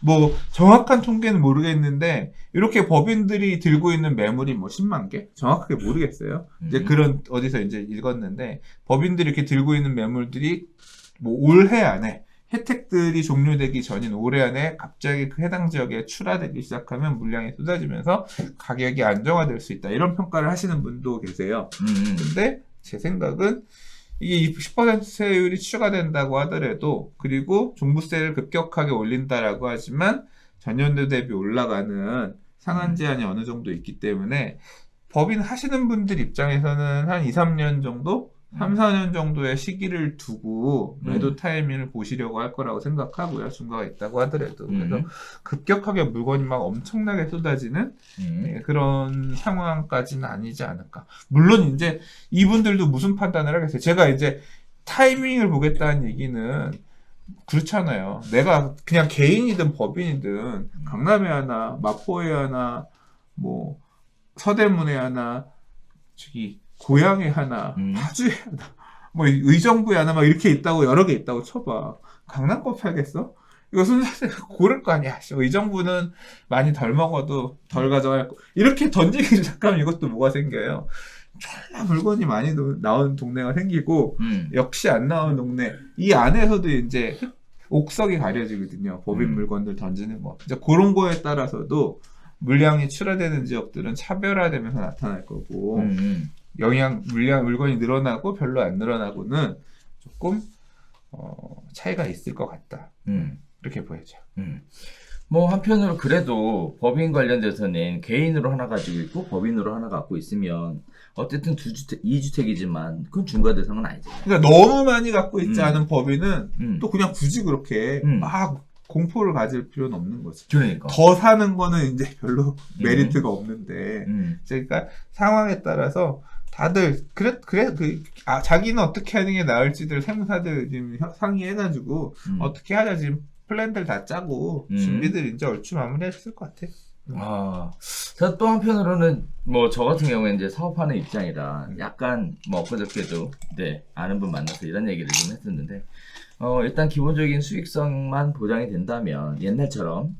뭐 정확한 통계는 모르겠는데 이렇게 법인들이 들고 있는 매물이 뭐 10만 개? 정확하게 모르겠어요. 이제 그런 어디서 이제 읽었는데 법인들이 이렇게 들고 있는 매물들이 뭐 올해 안에 혜택들이 종료되기 전인 올해 안에 갑자기 그 해당 지역에 출하되기 시작하면 물량이 쏟아지면서 가격이 안정화될 수 있다. 이런 평가를 하시는 분도 계세요. 근데 제 생각은 이게 10% 세율이 추가된다고 하더라도 그리고 종부세를 급격하게 올린다라고 하지만 전년도 대비 올라가는 상한 제한이 어느 정도 있기 때문에 법인 하시는 분들 입장에서는 한 2, 3년 정도? 3, 4년 정도의 시기를 두고 매도 타이밍을 보시려고 할 거라고 생각하고요. 중과가 있다고 하더라도. 그래서 급격하게 물건이 막 엄청나게 쏟아지는 그런 상황까지는 아니지 않을까. 물론 이제 이분들도 무슨 판단을 하겠어요. 제가 이제 타이밍을 보겠다는 얘기는 그렇잖아요. 내가 그냥 개인이든 법인이든 강남에 하나, 마포에 하나, 뭐 서대문에 하나, 저기 고향에 하나, 파주에 하나, 뭐 의정부에 하나 막 이렇게 있다고 여러 개 있다고 쳐봐. 강남 거 팔겠어? 이거 순서대로 고를 거 아니야. 의정부는 많이 덜 먹어도 덜 가져갈 거. 이렇게 던지기 시작하면 이것도 뭐가 생겨요? 졸라 물건이 많이 나오는 동네가 생기고 역시 안 나오는 동네 이 안에서도 이제 옥석이 가려지거든요. 법인 물건들 던지는 거. 이제 그런 거에 따라서도 물량이 출하되는 지역들은 차별화되면서 나타날 거고 물건이 늘어나고 별로 안 늘어나고는 조금 차이가 있을 것 같다. 이렇게 보여져. 뭐 한편으로 그래도 법인 관련돼서는 개인으로 하나 가지고 있고 법인으로 하나 갖고 있으면 어쨌든 2주택이지만 그건 중과 대상은 아니죠. 그러니까 너무 많이 갖고 있지 않은 법인은 또 그냥 굳이 그렇게 막 공포를 가질 필요는 없는 거지. 그러니까. 더 사는 거는 이제 별로 메리트가 없는데. 그러니까 상황에 따라서 다들 자기는 어떻게 하는 게 나을지들 세무사들 지금 상의해가지고 어떻게 하자 지금 플랜들 다 짜고 준비들 이제 얼추 마무리했을 것 같아. 자, 또 한편으로는 뭐 저 같은 경우에 이제 사업하는 입장이라 약간 뭐 엊그저께도 아는 분 만나서 이런 얘기를 좀 했었는데 일단 기본적인 수익성만 보장이 된다면 옛날처럼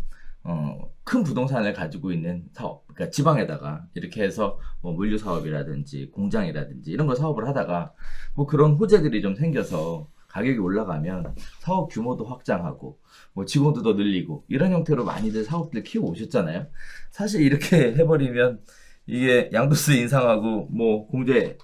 큰 부동산을 가지고 있는 사업, 그러니까 지방에다가 이렇게 해서 뭐 물류 사업이라든지 공장이라든지 이런 거 사업을 하다가 뭐 그런 호재들이 좀 생겨서 가격이 올라가면 사업 규모도 확장하고 뭐 직원도 더 늘리고 이런 형태로 많이들 사업들 키워 오셨잖아요. 사실 이렇게 해버리면 이게 양도세 인상하고 뭐 공제에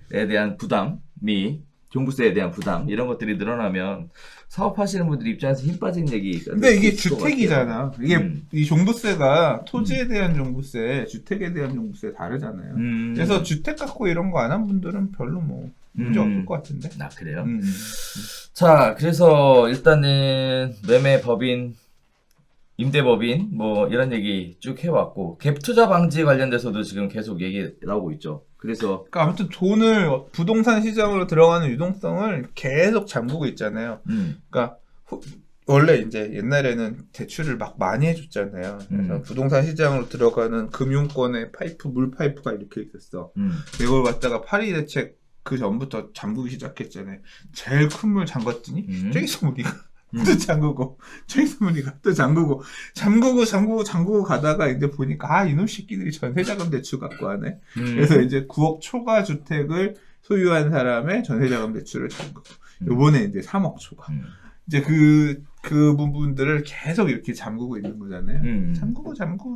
대한 부담이 종부세에 대한 부담 이런 것들이 늘어나면 사업하시는 분들 입장에서 힘 빠진 얘기가 근데 이게 주택이잖아. 이게 이 종부세가 토지에 대한 종부세, 주택에 대한 종부세 다르잖아요. 그래서 주택 갖고 이런 거 안 한 분들은 별로 뭐 문제 없을 것 같은데. 그래요? 자, 그래서 일단은 매매법인, 임대법인 뭐 이런 얘기 쭉 해왔고 갭 투자 방지 관련돼서도 지금 계속 얘기 나오고 있죠. 그래서 그러니까 아무튼 돈을 부동산 시장으로 들어가는 유동성을 계속 잠그고 있잖아요. 그러니까 원래 이제 옛날에는 대출을 막 많이 해줬잖아요. 그래서 부동산 시장으로 들어가는 금융권의 파이프, 물 파이프가 이렇게 있었어. 이걸 갖다가 파리 대책 그 전부터 잠그기 시작했잖아요. 제일 큰 물 잠갔더니 저기서 물이 또 잠그고 저기서 물이 또 잠그고 가다가 이제 보니까 이놈 새끼들이 전세자금 대출 갖고 하네. 그래서 이제 9억 초과 주택을 소유한 사람의 전세자금 대출을 잠그고 요번에 이제 3억 초과 이제 그 부분들을 계속 이렇게 잠그고 있는 거잖아요.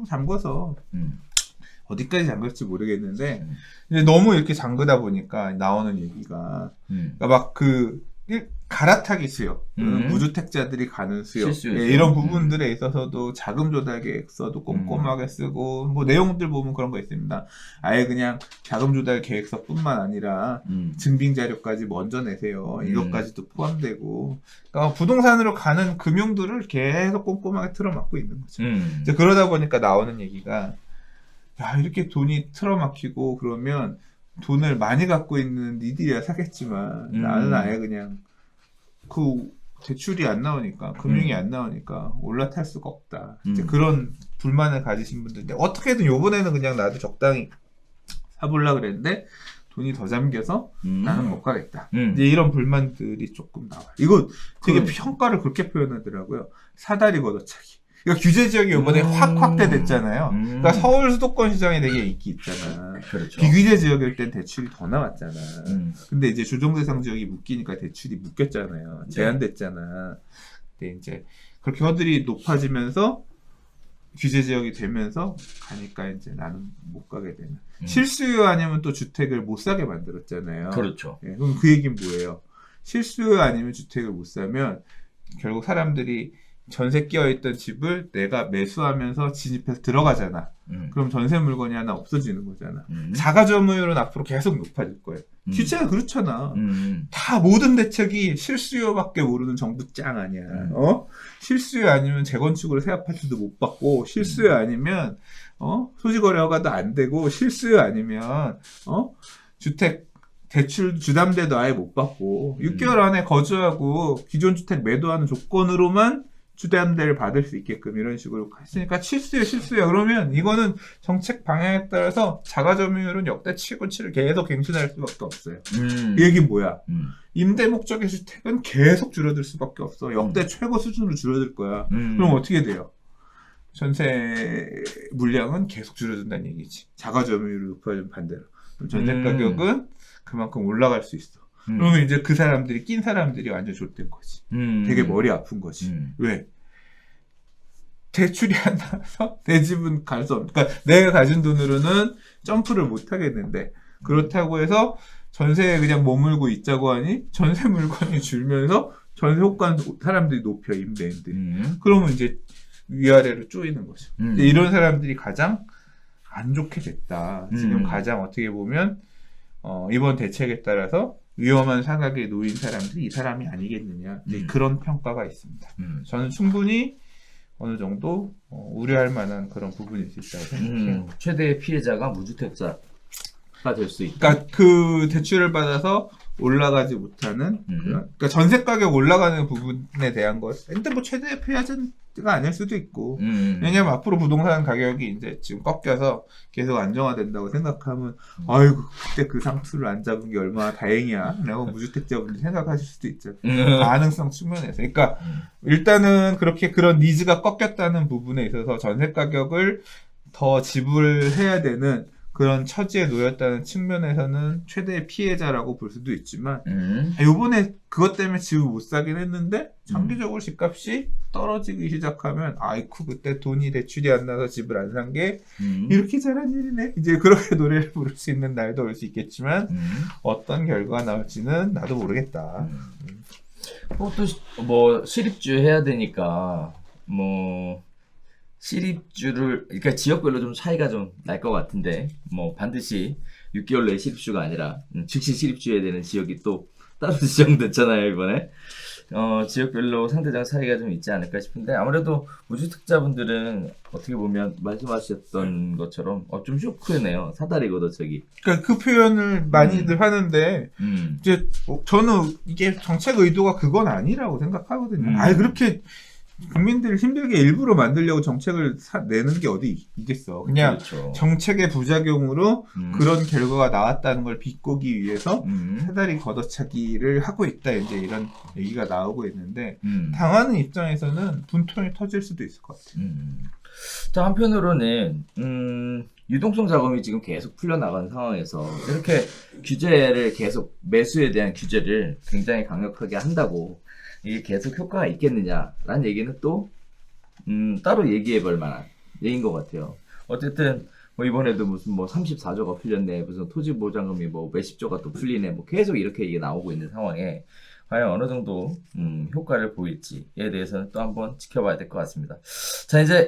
잠궈서 어디까지 잠글지 모르겠는데 이제 너무 이렇게 잠그다 보니까 나오는 얘기가 그러니까 막 갈아타기 수요, 무주택자들이 가는 수요, 이런 부분들에 있어서도 자금 조달 계획서도 꼼꼼하게 쓰고 뭐 내용들 보면 그런 거 있습니다. 아예 그냥 자금 조달 계획서뿐만 아니라 증빙 자료까지 먼저 내세요. 이것까지도 포함되고, 그러니까 부동산으로 가는 금융들을 계속 꼼꼼하게 틀어막고 있는 거죠. 이제 그러다 보니까 나오는 얘기가 이렇게 돈이 틀어막히고 그러면 돈을 많이 갖고 있는 니들이야 사겠지만 나는 아예 그냥 그 대출이 안 나오니까 금융이 안 나오니까 올라탈 수가 없다. 이제 그런 불만을 가지신 분들인데 어떻게든 요번에는 그냥 나도 적당히 사보려고 그랬는데 돈이 더 잠겨서 나는 못 가겠다. 이제 이런 불만들이 조금 나와요. 이거 되게 평가를 그렇게 표현하더라고요. 사다리 걷어차기. 그러니까 규제 지역이 이번에 확 확대됐잖아요. 그러니까 서울 수도권 시장에 되게 인기 있잖아. 그렇죠. 비규제 지역일 땐 대출이 더 나왔잖아. 근데 이제 조정대상 지역이 묶이니까 대출이 묶였잖아요. 제한됐잖아. 근데 이제 그렇게 허들이 높아지면서 규제 지역이 되면서 가니까 이제 나는 못 가게 되는. 실수요 아니면 또 주택을 못 사게 만들었잖아요. 그렇죠. 그럼 그 얘기는 뭐예요? 실수요 아니면 주택을 못 사면 결국 사람들이 전세 끼어있던 집을 내가 매수하면서 진입해서 들어가잖아. 그럼 전세 물건이 하나 없어지는 거잖아. 자가점유율은 앞으로 계속 높아질 거예요. 규제가 그렇잖아. 다 모든 대책이 실수요밖에 모르는 정부 짱 아니야. 실수요 아니면 재건축으로 새 아파트도 못 받고, 실수요 아니면 소지거래 허가도 안 되고, 실수요 아니면 주택 대출 주담대도 아예 못 받고 6개월 안에 거주하고 기존 주택 매도하는 조건으로만 주담대를 받을 수 있게끔 이런 식으로 했으니까 실수야. 그러면 이거는 정책 방향에 따라서 자가점유율은 역대 최고치를 계속 갱신할 수밖에 없어요. 이 얘기는 뭐야? 임대 목적의 주택은 계속 줄어들 수밖에 없어. 역대 최고 수준으로 줄어들 거야. 그럼 어떻게 돼요? 전세 물량은 계속 줄어든다는 얘기지. 자가점유율이 높아지면 반대로. 그럼 전세 가격은 그만큼 올라갈 수 있어. 그러면 이제 그 사람들이 낀 사람들이 완전 좆된 거지. 되게 머리 아픈 거지. 왜? 대출이 안 나와서 내 집은 갈 수 없는. 그러니까 내가 가진 돈으로는 점프를 못 하겠는데 그렇다고 해서 전세에 그냥 머물고 있자고 하니 전세 물건이 줄면서 전세 호가 사람들이 높여 임대인들이. 그러면 이제 위아래로 쪼이는 거죠. 근데 이런 사람들이 가장 안 좋게 됐다. 지금 가장 어떻게 보면 이번 대책에 따라서 위험한 사각에 놓인 사람들이 이 사람이 아니겠느냐. 이제 그런 평가가 있습니다. 저는 충분히 어느 정도 우려할 만한 그런 부분이 있다고 생각해요. 최대의 피해자가 무주택자가 될 수 있다. 그러니까 그 대출을 받아서 올라가지 못하는 그러니까 전세 가격 올라가는 부분에 대한 것. 근데 뭐 최대의 피해자가 아닐 수도 있고. 왜냐면 앞으로 부동산 가격이 이제 지금 꺾여서 계속 안정화된다고 생각하면 아이고 그때 그 상투를 안 잡은 게 얼마나 다행이야. 내가 무주택자분들 생각하실 수도 있죠. 가능성 측면에서. 그러니까 일단은 그렇게 그런 니즈가 꺾였다는 부분에 있어서 전세 가격을 더 지불해야 되는 그런 처지에 놓였다는 측면에서는 최대의 피해자라고 볼 수도 있지만 요번에 그것 때문에 집을 못 사긴 했는데 장기적으로 집값이 떨어지기 시작하면 아이쿠 그때 돈이 대출이 안 나서 집을 안 산 게 이렇게 잘한 일이네 이제 그렇게 노래를 부를 수 있는 날도 올 수 있겠지만 어떤 결과가 나올지는 나도 모르겠다. 또 뭐 실입주 해야 되니까 뭐 실입주를 그러니까 지역별로 좀 차이가 좀 날 것 같은데 뭐 반드시 6개월 내에 실입주가 아니라 즉시 실입주해야 되는 지역이 또 따로 지정됐잖아요 이번에. 지역별로 상대적 차이가 좀 있지 않을까 싶은데 아무래도 무주택자분들은 어떻게 보면 말씀하셨던 것처럼 좀 쇼크네요. 사다리 걷어차기. 그러니까 그 표현을 많이들 하는데 이제 저는 이게 정책 의도가 그건 아니라고 생각하거든요. 아예 그렇게 국민들을 힘들게 일부러 만들려고 정책을 내는 게 어디 있겠어. 그냥 그렇죠. 정책의 부작용으로 그런 결과가 나왔다는 걸 비꼬기 위해서 사다리 걷어차기를 하고 있다. 이제 이런 얘기가 나오고 있는데 당하는 입장에서는 분통이 터질 수도 있을 것 같아요. 자, 한편으로는 유동성 자금이 지금 계속 풀려나가는 상황에서 이렇게 규제를 계속 매수에 대한 규제를 굉장히 강력하게 한다고 이게 계속 효과가 있겠느냐라는 얘기는 또 따로 얘기해 볼 만한 얘기인 것 같아요. 어쨌든 뭐 이번에도 무슨 뭐 34조가 풀렸네, 무슨 토지보장금이 뭐 몇십 조가 또 풀리네, 뭐 계속 이렇게 얘기 나오고 있는 상황에 과연 어느 정도 효과를 보일지에 대해서는 또 한번 지켜봐야 될 것 같습니다. 자, 이제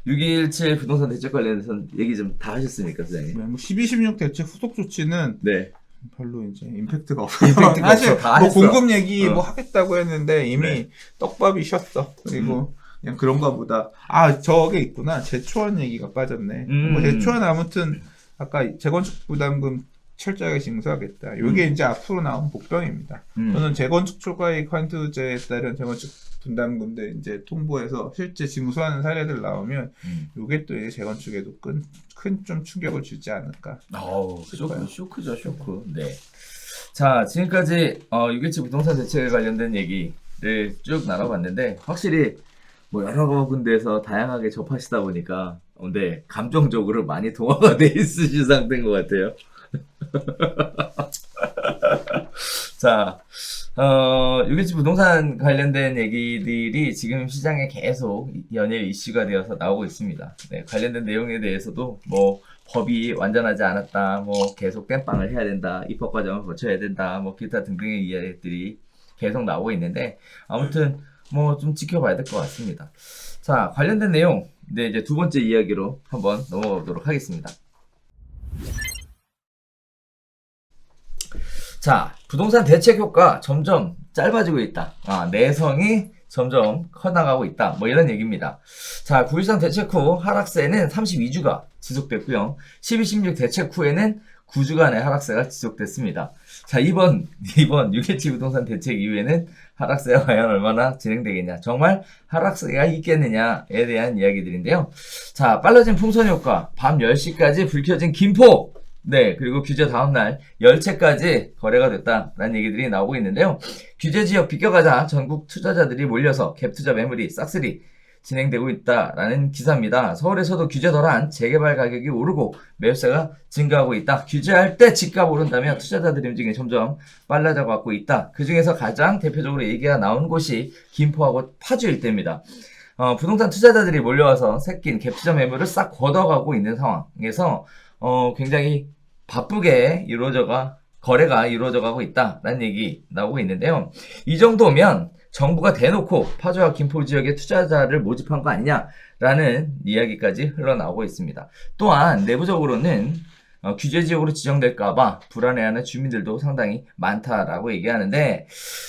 6.27 부동산 대책 관련해서는 얘기 좀 다 하셨습니까, 선생님? 네, 뭐 12, 16 대책 후속 조치는 네. 별로 이제 임팩트가 없어요. 사실 뭐 공급 얘기 뭐 하겠다고 했는데 이미 떡밥이 쉬었어. 그리고 그냥 그런가 보다. 아 저게 있구나. 제초안 얘기가 빠졌네. 뭐 제초안 아무튼 아까 재건축 부담금 철저하게 징수하겠다. 이게 이제 앞으로 나온 복병입니다. 저는 재건축 초과이익 환투제에 따른 재건축 분담금들 이제 통보해서 실제 징수하는 사례들 나오면 이게 또 이제 재건축에도 큰 좀 충격을 주지 않을까. 쇼크죠, 쇼크. 네. 자, 지금까지 6.27 부동산 대책에 관련된 얘기를 쭉 나눠봤는데 확실히 뭐 여러 군데에서 다양하게 접하시다 보니까 네, 감정적으로 많이 동화가 돼 있으신 상태인 것 같아요. 자, 6.27 부동산 관련된 얘기들이 지금 시장에 계속 연일 이슈가 되어서 나오고 있습니다. 네, 관련된 내용에 대해서도 뭐 법이 완전하지 않았다, 뭐 계속 땜빵을 해야 된다, 입법 과정을 거쳐야 된다, 뭐 기타 등등의 이야기들이 계속 나오고 있는데 아무튼 뭐 좀 지켜봐야 될 것 같습니다. 자, 관련된 내용, 네, 이제 두 번째 이야기로 한번 넘어가도록 하겠습니다. 자, 부동산 대책 효과 점점 짧아지고 있다. 내성이 점점 커나가고 있다. 뭐 이런 얘기입니다. 자, 9.13 대책 후 하락세는 32주가 지속됐고요. 12, 16 대책 후에는 9주간의 하락세가 지속됐습니다. 자, 이번 6.27 부동산 대책 이후에는 하락세가 과연 얼마나 진행되겠냐, 정말 하락세가 있겠느냐에 대한 이야기들인데요. 자, 빨라진 풍선 효과, 밤 10시까지 불 켜진 김포, 네, 그리고 규제 다음날 10채까지 거래가 됐다라는 얘기들이 나오고 있는데요. 규제 지역 비껴가자 전국 투자자들이 몰려서 갭투자 매물이 싹쓸이 진행되고 있다라는 기사입니다. 서울에서도 규제 덜한 재개발 가격이 오르고 매수세가 증가하고 있다. 규제할 때 집값 오른다며 투자자들의 움직임이 점점 빨라져가고 있다. 그 중에서 가장 대표적으로 얘기가 나온 곳이 김포하고 파주 일대입니다. 부동산 투자자들이 몰려와서 새낀 갭투자 매물을 싹 걷어가고 있는 상황에서 굉장히 바쁘게 거래가 이루어져가고 있다라는 얘기 나오고 있는데요. 이 정도면 정부가 대놓고 파주와 김포 지역에 투자자를 모집한 거 아니냐라는 이야기까지 흘러나오고 있습니다. 또한 내부적으로는 규제 지역으로 지정될까봐 불안해하는 주민들도 상당히 많다라고 얘기하는데,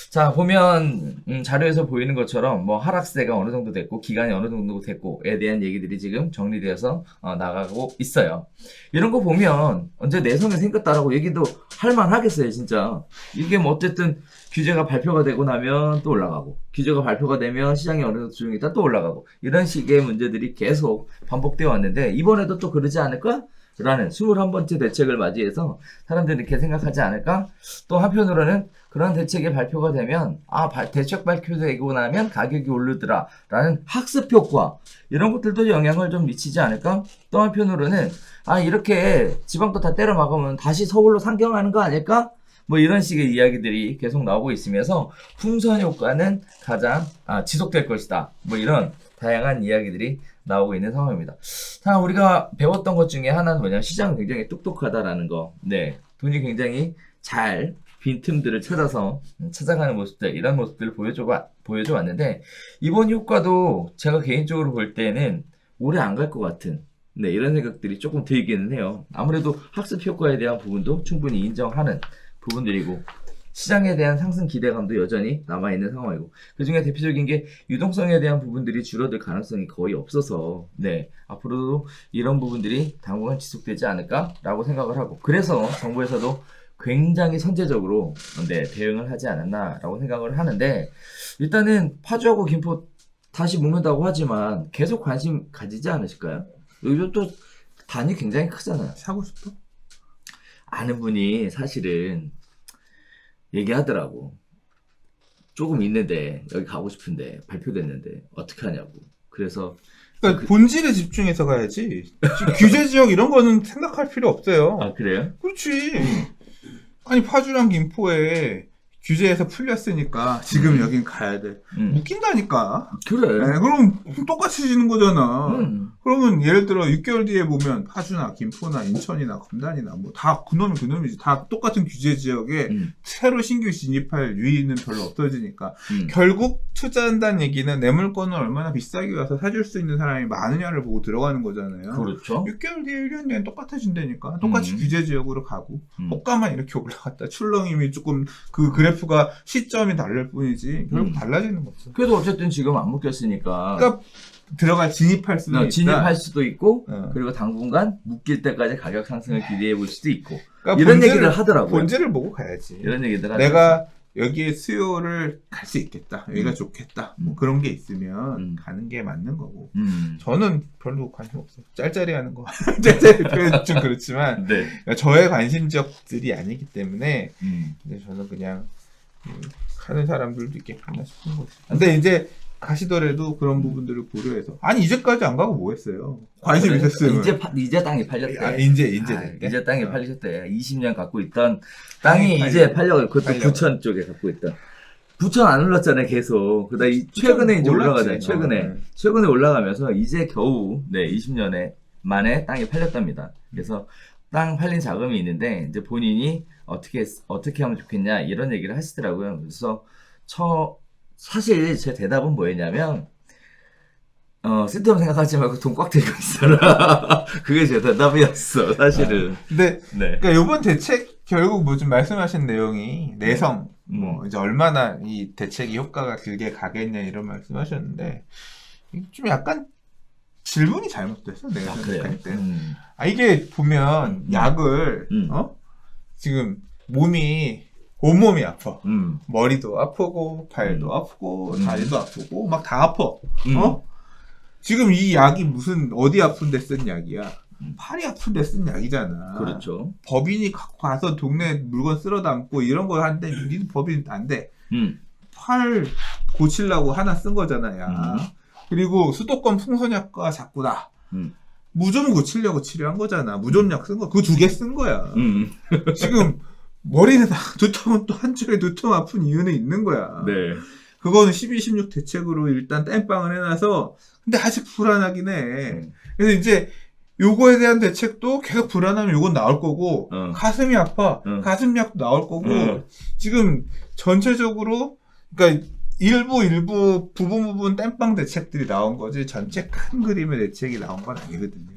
자 보면 자료에서 보이는 것처럼 뭐 하락세가 어느 정도 됐고 기간이 어느 정도 됐고에 대한 얘기들이 지금 정리되어서 나가고 있어요. 이런 거 보면 언제 내성이 생겼다라고 얘기도 할 만하겠어요. 진짜 이게 뭐 어쨌든 규제가 발표가 되고 나면 또 올라가고, 규제가 발표가 되면 시장이 어느 정도 조정이 또 올라가고, 이런 식의 문제들이 계속 반복되어 왔는데 이번에도 또 그러지 않을까? 라는 21번째 대책을 맞이해서 사람들이 이렇게 생각하지 않을까? 또 한편으로는 그런 대책이 발표가 되면 대책 발표되고 나면 가격이 오르더라 라는 학습 효과, 이런 것들도 영향을 좀 미치지 않을까? 또 한편으로는 이렇게 지방도 다 때려 막으면 다시 서울로 상경하는 거 아닐까? 뭐 이런 식의 이야기들이 계속 나오고 있으면서 풍선 효과는 가장 지속될 것이다, 뭐 이런 다양한 이야기들이 나오고 있는 상황입니다. 자, 우리가 배웠던 것 중에 하나는 뭐냐면 시장은 굉장히 똑똑하다라는 거. 네, 돈이 굉장히 잘 빈틈들을 찾아서 찾아가는 모습들, 이런 모습들을 보여줘 왔는데, 이번 효과도 제가 개인적으로 볼 때는 오래 안 갈 것 같은, 네, 이런 생각들이 조금 들기는 해요. 아무래도 학습 효과에 대한 부분도 충분히 인정하는 부분들이고, 시장에 대한 상승 기대감도 여전히 남아있는 상황이고, 그 중에 대표적인 게 유동성에 대한 부분들이 줄어들 가능성이 거의 없어서, 네, 앞으로도 이런 부분들이 당분간 지속되지 않을까라고 생각을 하고, 그래서 정부에서도 굉장히 선제적으로 대응을 하지 않았나라고 생각을 하는데, 일단은 파주하고 김포 다시 묶는다고 하지만 계속 관심 가지지 않으실까요? 여기도 또 단위 굉장히 크잖아요. 사고 싶어? 아는 분이 사실은 얘기하더라고. 조금 있는데 여기 가고 싶은데 발표됐는데 어떻게 하냐고. 그래서 그러니까 본질에 집중해서 가야지. 규제 지역 이런 거는 생각할 필요 없어요. 그래요? 그렇지. 아니 파주랑 김포에 규제에서 풀렸으니까 지금 여긴 가야 돼. 웃긴다니까. 그래. 네, 그럼 똑같이 지는 거잖아. 그러면 예를 들어 6개월 뒤에 보면 파주나 김포나 인천이나 검단이나 뭐 다 그놈이지. 다 똑같은 규제 지역에 새로 신규 진입할 유인은 별로 없어지니까 결국 투자한다는 얘기는 내 물건을 얼마나 비싸게 가서 사줄 수 있는 사람이 많으냐를 보고 들어가는 거잖아요. 그렇죠. 6개월 뒤에 1년 뒤에 똑같아진다니까. 똑같이 규제 지역으로 가고 호가만 이렇게 올라갔다 출렁임이 조금 그 그래프가 시점이 다를 뿐이지 결국 달라지는 거죠. 그래도 어쨌든 지금 안 묶였으니까. 그러니까 진입할 수도 있다. 진입할 수도 있고, 그리고 당분간 묶일 때까지 가격 상승을 기대해 볼 수도 있고. 그러니까 이런 얘기를 하더라고요. 본질을 보고 가야지. 이런 얘기들 내가 여기에 수요를 갈 수 있겠다. 여기가 좋겠다. 뭐 그런 게 있으면 가는 게 맞는 거고. 저는 별로 관심 없어요. 짤짤이 하는 거. 짤짤이 표현 좀 그렇지만 네. 그러니까 저의 관심 지역들이 아니기 때문에 근데 저는 그냥 하는 사람들도 있겠구나 싶은 거지. 근데 이제 가시더라도 그런 부분들을 고려해서 이제까지 안 가고 뭐 했어요? 관심 있었으면 이제 땅이 팔렸대. 이제 땅이 팔리셨대. 20년 갖고 있던 땅이 이제 팔려고. 그것도 부천 쪽에 갖고 있던. 부천 안 올랐잖아요, 계속. 그다음 최근에 이제 올라가잖아요. 최근에 올라가면서 이제 겨우 20년에 만에 땅이 팔렸답니다. 그래서 땅 팔린 자금이 있는데 이제 본인이 어떻게 하면 좋겠냐 이런 얘기를 하시더라고요. 그래서 사실 제 대답은 뭐였냐면 쓸데없는 생각하지 말고 돈 꽉 들고 있어라. 그게 제 대답이었어, 사실은. 근데 그러니까 이번 대책 결국 뭐 좀 말씀하신 내용이 내성 뭐 이제 얼마나 이 대책이 효과가 길게 가겠냐 이런 말씀하셨는데 좀 약간 질문이 잘못됐어 내가 생각할 때. 이게 보면 약을 지금 몸이 온몸이 아파. 머리도 아프고 발도 아프고 다리도 아프고 막 다 아파. 지금 이 약이 무슨 어디 아픈데 쓴 약이야? 팔이 아픈데 쓴 약이잖아. 그렇죠. 법인이 갖고 가서 동네 물건 쓸어 담고 이런 거 하는데 니도 법인 안 돼. 팔 고치려고 하나 쓴 거잖아, 야. 그리고 수도권 풍선약과 자꾸다. 무좀 고치려고 치료한 거잖아. 무좀약 쓴 거. 그거 2개 쓴 거야. 지금 머리는 두통은 또 한쪽에 두통 아픈 이유는 있는 거야. 네. 그거는 12, 16 대책으로 일단 땜빵을 해놔서 근데 아직 불안하긴 해. 그래서 이제 요거에 대한 대책도 계속 불안하면 요건 나올 거고 가슴이 아파. 가슴약도 나올 거고 지금 전체적으로 그러니까 일부 부분 땜빵 대책들이 나온 거지 전체 큰 그림의 대책이 나온 건 아니거든요.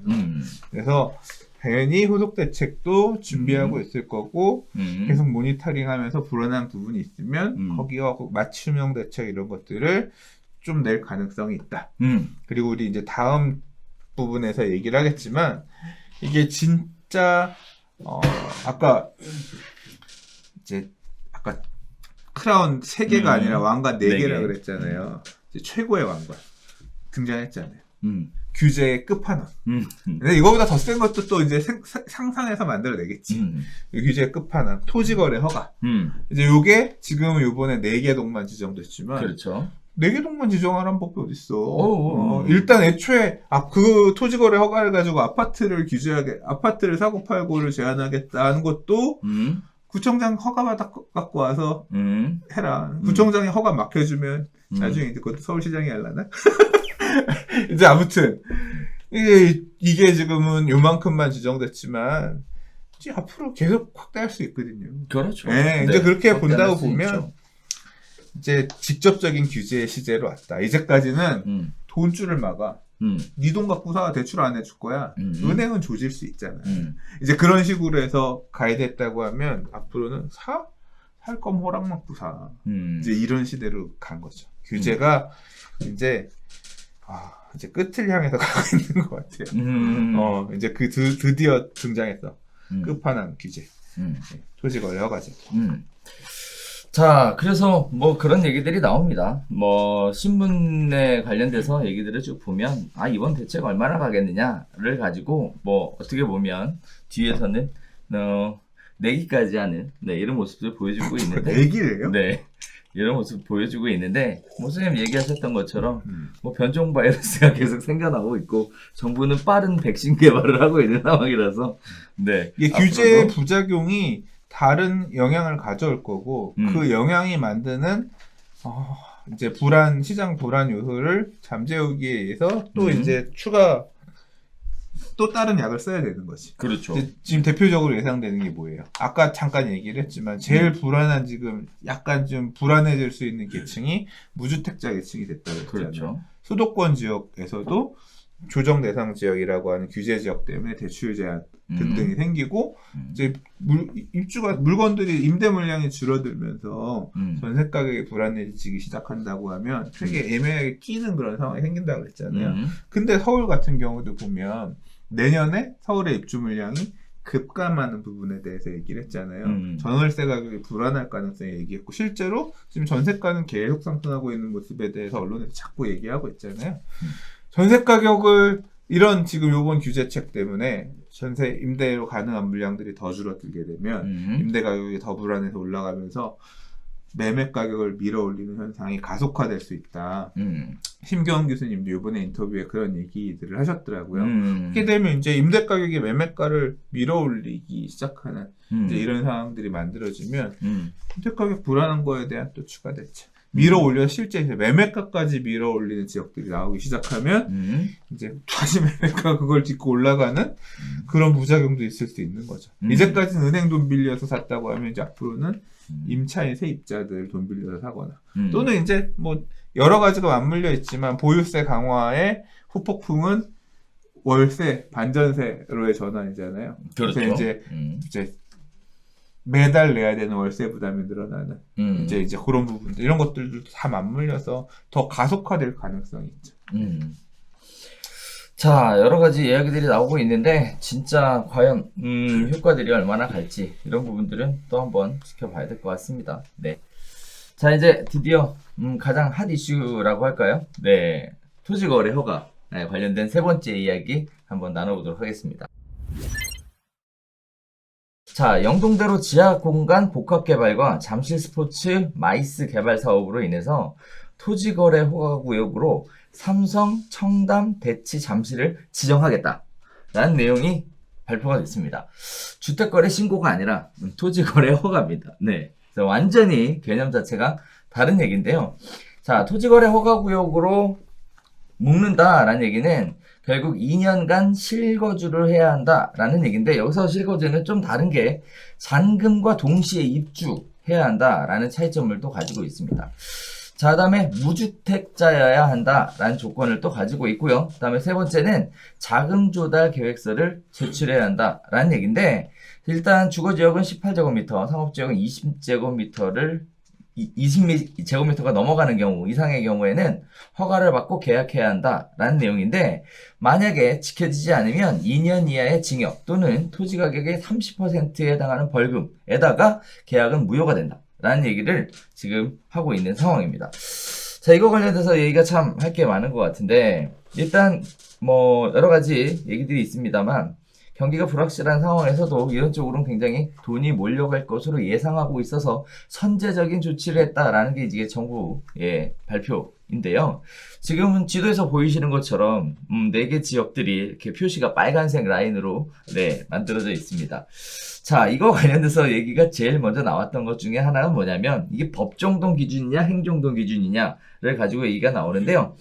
그래서 당연히 후속 대책도 준비하고 있을 거고 계속 모니터링하면서 불안한 부분이 있으면 거기와 맞춤형 대책 이런 것들을 좀 낼 가능성이 있다. 그리고 우리 이제 다음 부분에서 얘기를 하겠지만 이게 진짜 아까 크라운 3개가 아니라 왕관 4개라 그랬잖아요. 이제 최고의 왕관 등장했잖아요. 규제의 끝판왕. 근데 이거보다 더 센 것도 또 이제 상상해서 만들어내겠지. 규제의 끝판왕. 토지거래 허가. 이제 요게 지금 요번에 4개 동만 지정됐지만. 그렇죠. 4개 동만 지정하라는 법이 어딨어. 일단 애초에, 그 토지거래 허가를 가지고 아파트를 아파트를 사고 팔고를 제한하겠다는 것도, 구청장 허가 갖고 와서 해라. 구청장이 허가 막혀주면, 나중에 이제 그것도 서울시장이 하려나? 이제 아무튼 이게 지금은 요만큼만 지정됐지만 이제 앞으로 계속 확대할 수 있거든요. 그렇죠. 네, 이제 그렇게 본다고 보면 이제 직접적인 규제의 시제로 왔다. 이제까지는 돈줄을 막아. 네 돈 갖고 사 대출 안 해줄 거야. 은행은 조질 수 있잖아. 이제 그런 식으로 해서 가이드했다고 하면 앞으로는 살 거면 허락 받고 사. 이제 이런 시대로 간 거죠. 규제가 이제 끝을 향해서 가고 있는 것 같아요. 이제 드디어 등장했어. 끝판왕 규제. 토지거래 허가제. 자, 그래서 뭐 그런 얘기들이 나옵니다. 뭐 신문에 관련돼서 얘기들을 쭉 보면 이번 대책 얼마나 가겠느냐를 가지고 뭐 어떻게 보면 뒤에서는 내기까지 하는 이런 모습을 보여주고 있는데 내기래요? 네. 이런 모습 보여주고 있는데, 선생님 얘기하셨던 것처럼, 변종 바이러스가 계속 생겨나고 있고, 정부는 빠른 백신 개발을 하고 있는 상황이라서, 네. 이게 규제의 부작용이 다른 영향을 가져올 거고, 그 영향이 만드는, 이제 시장 불안 요소를 잠재우기 위해서 또 이제 또 다른 약을 써야 되는 거지. 그렇죠. 지금 대표적으로 예상되는 게 뭐예요? 아까 잠깐 얘기를 했지만 제일 불안한 지금 약간 좀 불안해질 수 있는 계층이 무주택자 계층이 됐다고 했잖아요. 그렇죠. 수도권 지역에서도 조정 대상 지역이라고 하는 규제 지역 때문에 대출 제한 등등이 생기고 이제 물건들이 임대 물량이 줄어들면서 전세 가격이 불안해지기 시작한다고 하면 되게 애매하게 끼는 그런 상황이 생긴다고 그랬잖아요. 근데 서울 같은 경우도 보면 내년에 서울의 입주 물량이 급감하는 부분에 대해서 얘기를 했잖아요. 전월세 가격이 불안할 가능성이 얘기했고 실제로 지금 전세가는 계속 상승하고 있는 모습에 대해서 언론에서 자꾸 얘기하고 있잖아요. 전세 가격을 이런 지금 요번 규제책 때문에 전세 임대로 가능한 물량들이 더 줄어들게 되면 임대 가격이 더 불안해서 올라가면서 매매 가격을 밀어올리는 현상이 가속화될 수 있다. 심경원 교수님도 이번에 인터뷰에 그런 얘기들을 하셨더라고요. 그렇게 되면 이제 임대 가격이 매매가를 밀어올리기 시작하는 이제 이런 상황들이 만들어지면 임대 가격 불안한 거에 대한 또 추가 대책. 밀어올려 실제 이제 매매가까지 밀어올리는 지역들이 나오기 시작하면 이제 다시 매매가 그걸 딛고 올라가는 그런 부작용도 있을 수 있는 거죠. 이제까지는 은행 돈 빌려서 샀다고 하면 이제 앞으로는 임차인 세입자들 돈 빌려서 사거나 또는 이제 뭐 여러 가지가 맞물려 있지만 보유세 강화의 후폭풍은 월세 반전세로의 전환이잖아요. 그렇죠. 그래서 이제 매달 내야 되는 월세 부담이 늘어나는 이제 그런 부분들 이런 것들도 다 맞물려서 더 가속화될 가능성이 있죠. 자, 여러 가지 이야기들이 나오고 있는데 진짜 과연 효과들이 얼마나 갈지 이런 부분들은 또 한번 지켜봐야 될 것 같습니다. 네. 자, 이제 드디어 가장 핫 이슈라고 할까요? 네, 토지거래 허가 관련된 세 번째 이야기 한번 나눠보도록 하겠습니다. 자, 영동대로 지하공간 복합개발과 잠실스포츠 마이스 개발 사업으로 인해서 토지거래 허가구역으로 삼성, 청담, 대치, 잠실을 지정하겠다라는 내용이 발표가 됐습니다. 주택거래 신고가 아니라 토지거래 허가입니다. 네, 그래서 완전히 개념 자체가 다른 얘기인데요. 자, 토지거래 허가구역으로 묶는다라는 얘기는 결국 2년간 실거주를 해야 한다라는 얘기인데 여기서 실거주는 좀 다른 게 잔금과 동시에 입주해야 한다라는 차이점을 또 가지고 있습니다. 자, 그다음에 무주택자여야 한다라는 조건을 또 가지고 있고요. 그다음에 세 번째는 자금 조달 계획서를 제출해야 한다라는 얘기인데, 일단 주거지역은 18제곱미터, 상업지역은 20제곱미터를 20제곱미터가 넘어가는 경우 이상의 경우에는 허가를 받고 계약해야 한다라는 내용인데, 만약에 지켜지지 않으면 2년 이하의 징역 또는 토지 가격의 30%에 해당하는 벌금에다가 계약은 무효가 된다라는 얘기를 지금 하고 있는 상황입니다. 자, 이거 관련해서 얘기가 참 할 게 많은 것 같은데, 일단 뭐 여러 가지 얘기들이 있습니다만, 경기가 불확실한 상황에서도 이런 쪽으로는 굉장히 돈이 몰려갈 것으로 예상하고 있어서 선제적인 조치를 했다라는 게 이제 정부의 발표인데요. 지금은 지도에서 보이시는 것처럼 4개 지역들이 이렇게 표시가 빨간색 라인으로 만들어져 있습니다. 자, 이거 관련해서 얘기가 제일 먼저 나왔던 것 중에 하나는 뭐냐면, 이게 법정동 기준이냐 행정동 기준이냐를 가지고 얘기가 나오는데요.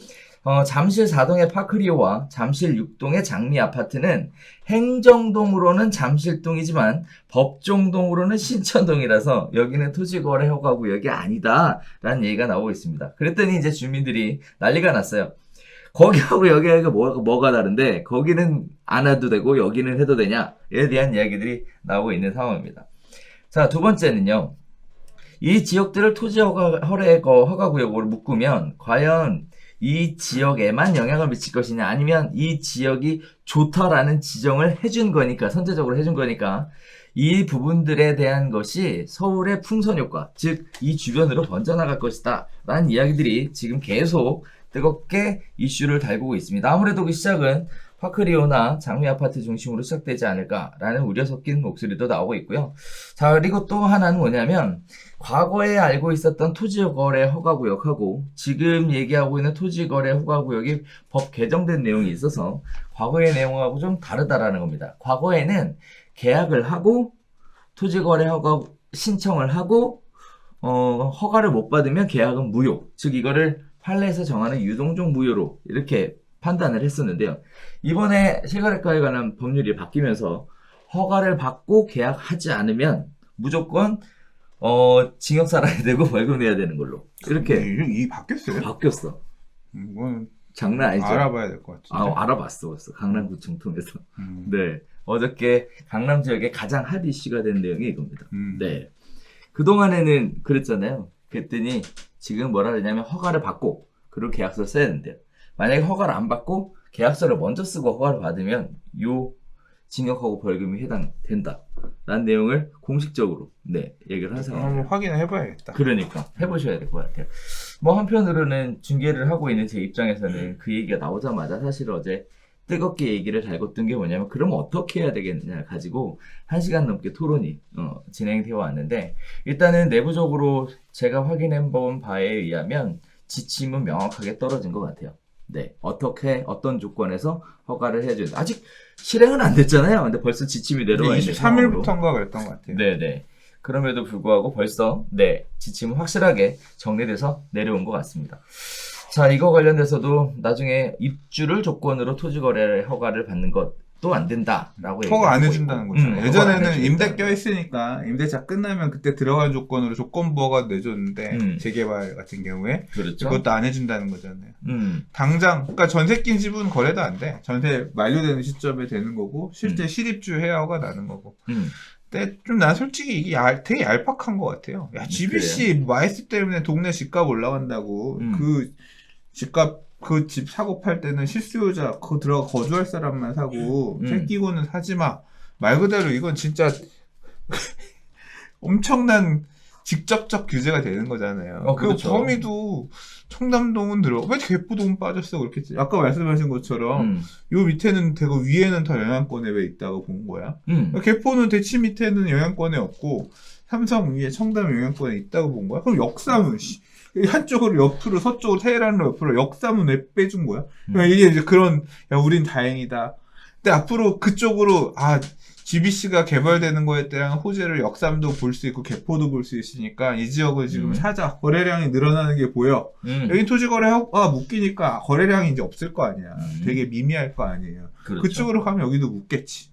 잠실 4동의 파크리오와 잠실 6동의 장미 아파트는 행정동으로는 잠실동이지만 법정동으로는 신천동이라서 여기는 토지거래 허가 구역이 아니다라는 얘기가 나오고 있습니다. 그랬더니 이제 주민들이 난리가 났어요. 거기하고 여기하고 뭐가 다른데 거기는 안 해도 되고 여기는 해도 되냐에 대한 이야기들이 나오고 있는 상황입니다. 자, 두 번째는요. 이 지역들을 토지 허가 구역으로 묶으면 과연 이 지역에만 영향을 미칠 것이냐, 아니면 이 지역이 좋다라는 지정을 해준 거니까, 선제적으로 해준 거니까 이 부분들에 대한 것이 서울의 풍선 효과, 즉 이 주변으로 번져나갈 것이다 라는 이야기들이 지금 계속 뜨겁게 이슈를 달구고 있습니다. 아무래도 그 시작은 파크리오나 장미 아파트 중심으로 시작되지 않을까라는 우려 섞인 목소리도 나오고 있고요. 자, 그리고 또 하나는 뭐냐면, 과거에 알고 있었던 토지거래 허가구역하고 지금 얘기하고 있는 토지거래 허가구역이 법 개정된 내용이 있어서 과거의 내용하고 좀 다르다라는 겁니다. 과거에는 계약을 하고 토지거래 허가 신청을 하고 허가를 못 받으면 계약은 무효, 즉 이거를 판례에서 정하는 유동종 무효로 이렇게 판단을 했었는데요. 이번에 실거래가에 관한 법률이 바뀌면서 허가를 받고 계약하지 않으면 무조건 징역 살아야 되고 벌금 내야 되는 걸로 이렇게 이 바뀌었어요? 바뀌었어. 이건 장난 아니죠? 알아봐야 될 것 같은데. 알아봤어 벌써 강남구청 통해서. 네, 어저께 강남 지역에 가장 핫 이슈가 된 내용이 이겁니다. 네, 그동안에는 그랬잖아요. 그랬더니 지금 뭐라 그러냐면 허가를 받고 그리고 계약서를 써야 된대요. 만약에 허가를 안 받고 계약서를 먼저 쓰고 허가를 받으면 요 징역하고 벌금이 해당된다 라는 내용을 공식적으로 얘기를 한 상황이에요. 한번 확인을 해봐야겠다. 그러니까 해보셔야 될 것 같아요. 뭐 한편으로는 중계를 하고 있는 제 입장에서는 그 얘기가 나오자마자 사실 어제 뜨겁게 얘기를 달궜던 게 뭐냐면, 그럼 어떻게 해야 되겠느냐 가지고 1시간 넘게 토론이 진행되어 왔는데, 일단은 내부적으로 제가 확인해본 바에 의하면 지침은 명확하게 떨어진 것 같아요. 네, 어떤 조건에서 허가를 해줘야 돼. 아직 실행은 안 됐잖아요. 근데 벌써 지침이 내려와 있는 23일부터인가 그랬던 것 같아요. 네네. 그럼에도 불구하고 벌써 지침은 확실하게 정리돼서 내려온 것 같습니다. 자, 이거 관련돼서도 나중에 입주를 조건으로 토지거래 허가를 받는 것도 안 된다라고 허가 안 해준다는 거죠. 예전에는 임대 껴있으니까 임대차 끝나면 그때 들어간 조건으로 조건부 허가 내줬는데 재개발 같은 경우에 그렇죠. 그것도 안 해준다는 거잖아요. 당장 그러니까 전세 낀 집은 거래도 안 돼. 전세 만료되는 시점에 되는 거고 실제 실입주 해야 허가 나는 거고. 근데 좀 난 솔직히 이게 되게 얄팍한 것 같아요. 야, GBC 마이스 때문에 동네 집값 올라간다고 그 집값 그 집 사고 팔 때는 실수요자 그거 들어가 거주할 사람만 사고 새끼고는 사지 마. 말 그대로 이건 진짜 엄청난 직접적 규제가 되는 거잖아요. 그렇죠. 그 범위도 청담동은 왜 개포동은 빠졌어 그렇겠지. 아까 말씀하신 것처럼 요 밑에는 되고 위에는 더 영향권에 왜 있다고 본 거야. 개포는 대치 밑에는 영향권에 없고 삼성 위에 청담 영향권에 있다고 본 거야. 그럼 역삼은 한쪽으로 옆으로 서쪽으로 테헤란으로 옆으로 역삼은 왜 빼준 거야? 이게 이제 그런 우린 다행이다. 근데 앞으로 그쪽으로 GBC가 개발되는 거에 대한 호재를 역삼도 볼 수 있고 개포도 볼 수 있으니까 이 지역을 지금 사자. 거래량이 늘어나는 게 보여. 여기 토지거래가 묶이니까 거래량이 이제 없을 거 아니야. 되게 미미할 거 아니에요. 그렇죠. 그쪽으로 가면 여기도 묶겠지.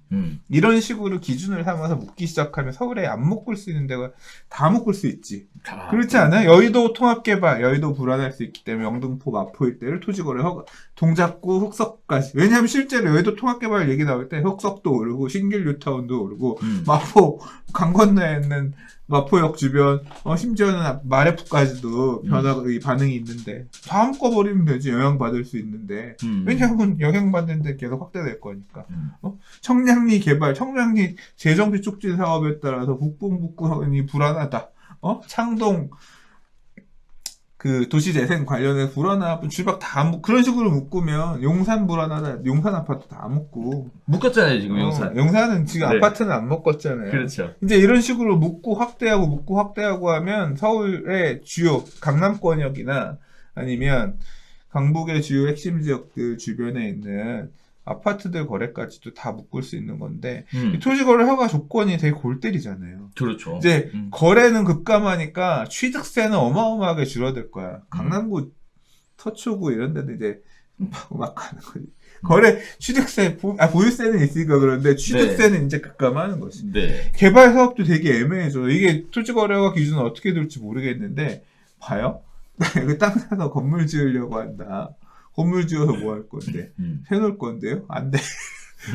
이런 식으로 기준을 삼아서 묶기 시작하면 서울에 안 묶을 수 있는 데가 다 묶을 수 있지. 그렇지 않아요? 여의도 통합개발, 여의도 불안할 수 있기 때문에 영등포, 마포 일대를 토지거래 허가, 동작구, 흑석까지. 왜냐하면 실제로 여의도 통합개발 얘기 나올 때 흑석도 오르고 신길 뉴타운도 오르고 마포 강 건너에 있는 마포역 주변, 심지어는 마레프까지도 이 반응이 있는데 다 묶어버리면 되지. 영향받을 수 있는데 왜냐하면 영향받는데 계속 확대될 거니까. 청량리 개발, 청량리 재정비 촉진 사업에 따라서 북부하니 불안하다. 창동 그 도시재생 관련해 불안하다. 주박 다 그런 식으로 묶으면 용산 불안하다. 용산 아파트 다 묶고 묶었잖아요 지금 용산. 용산은 지금 네. 아파트는 안 묶었잖아요. 그렇죠. 이제 이런 식으로 묶고 확대하고 하면 서울의 주요 강남권역이나 아니면 강북의 주요 핵심 지역들 주변에 있는 아파트들 거래까지도 다 묶을 수 있는 건데 이 토지거래 허가 조건이 되게 골 때리잖아요. 그렇죠. 이제 거래는 급감하니까 취득세는 어마어마하게 줄어들 거야. 강남구, 서초구 이런 데도 이제 막 가는 거지. 거래 취득세 보유세는 있으니까 그런데 취득세는 이제 급감하는 거지. 네. 개발 사업도 되게 애매해져. 이게 토지거래허가 기준은 어떻게 될지 모르겠는데 봐요. 그 땅 사서 건물 지으려고 한다. 건물 지어서 뭐 할 건데? 해놓을 건데요? 안 돼.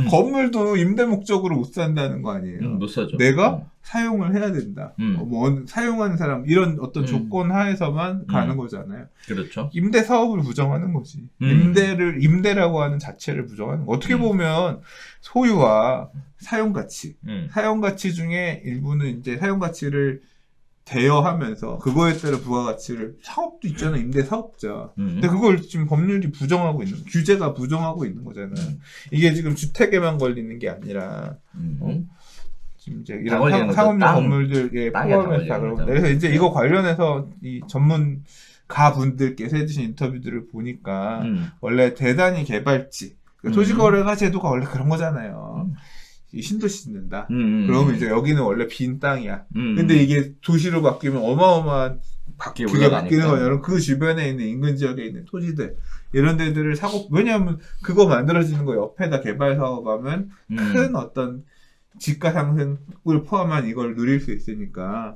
건물도 임대 목적으로 못 산다는 거 아니에요? 못 사죠. 내가 사용을 해야 된다. 사용하는 사람, 이런 어떤 조건 하에서만 가는 거잖아요. 그렇죠. 임대 사업을 부정하는 거지. 임대라고 하는 자체를 부정하는 거. 어떻게 보면 소유와 사용 가치, 사용 가치 중에 일부는 이제 사용 가치를 대여하면서 그거에 따라 부가가치를 사업도 있잖아. 임대 사업자. 근데 그걸 지금 법률이 부정하고 있는 규제가 부정하고 있는 거잖아요. 이게 지금 주택에만 걸리는 게 아니라 지금 이제 이런 상업용 건물들에 포함해서 다 그런 건데 그래서 이제 이거 관련해서 이 전문가 분들께서 해주신 인터뷰들을 보니까 원래 대단위 개발지 토지거래가 제도가 원래 그런 거잖아요. 신도시 짓는다. 그러면 이제 여기는 원래 빈 땅이야. 근데 이게 도시로 바뀌면 어마어마한 그게 바뀌는 거예요. 그 주변에 있는 인근 지역에 있는 토지들 이런 데들을 사고 왜냐하면 그거 만들어지는 거 옆에다 개발 사업하면 큰 어떤 집가 상승을 포함한 이걸 누릴 수 있으니까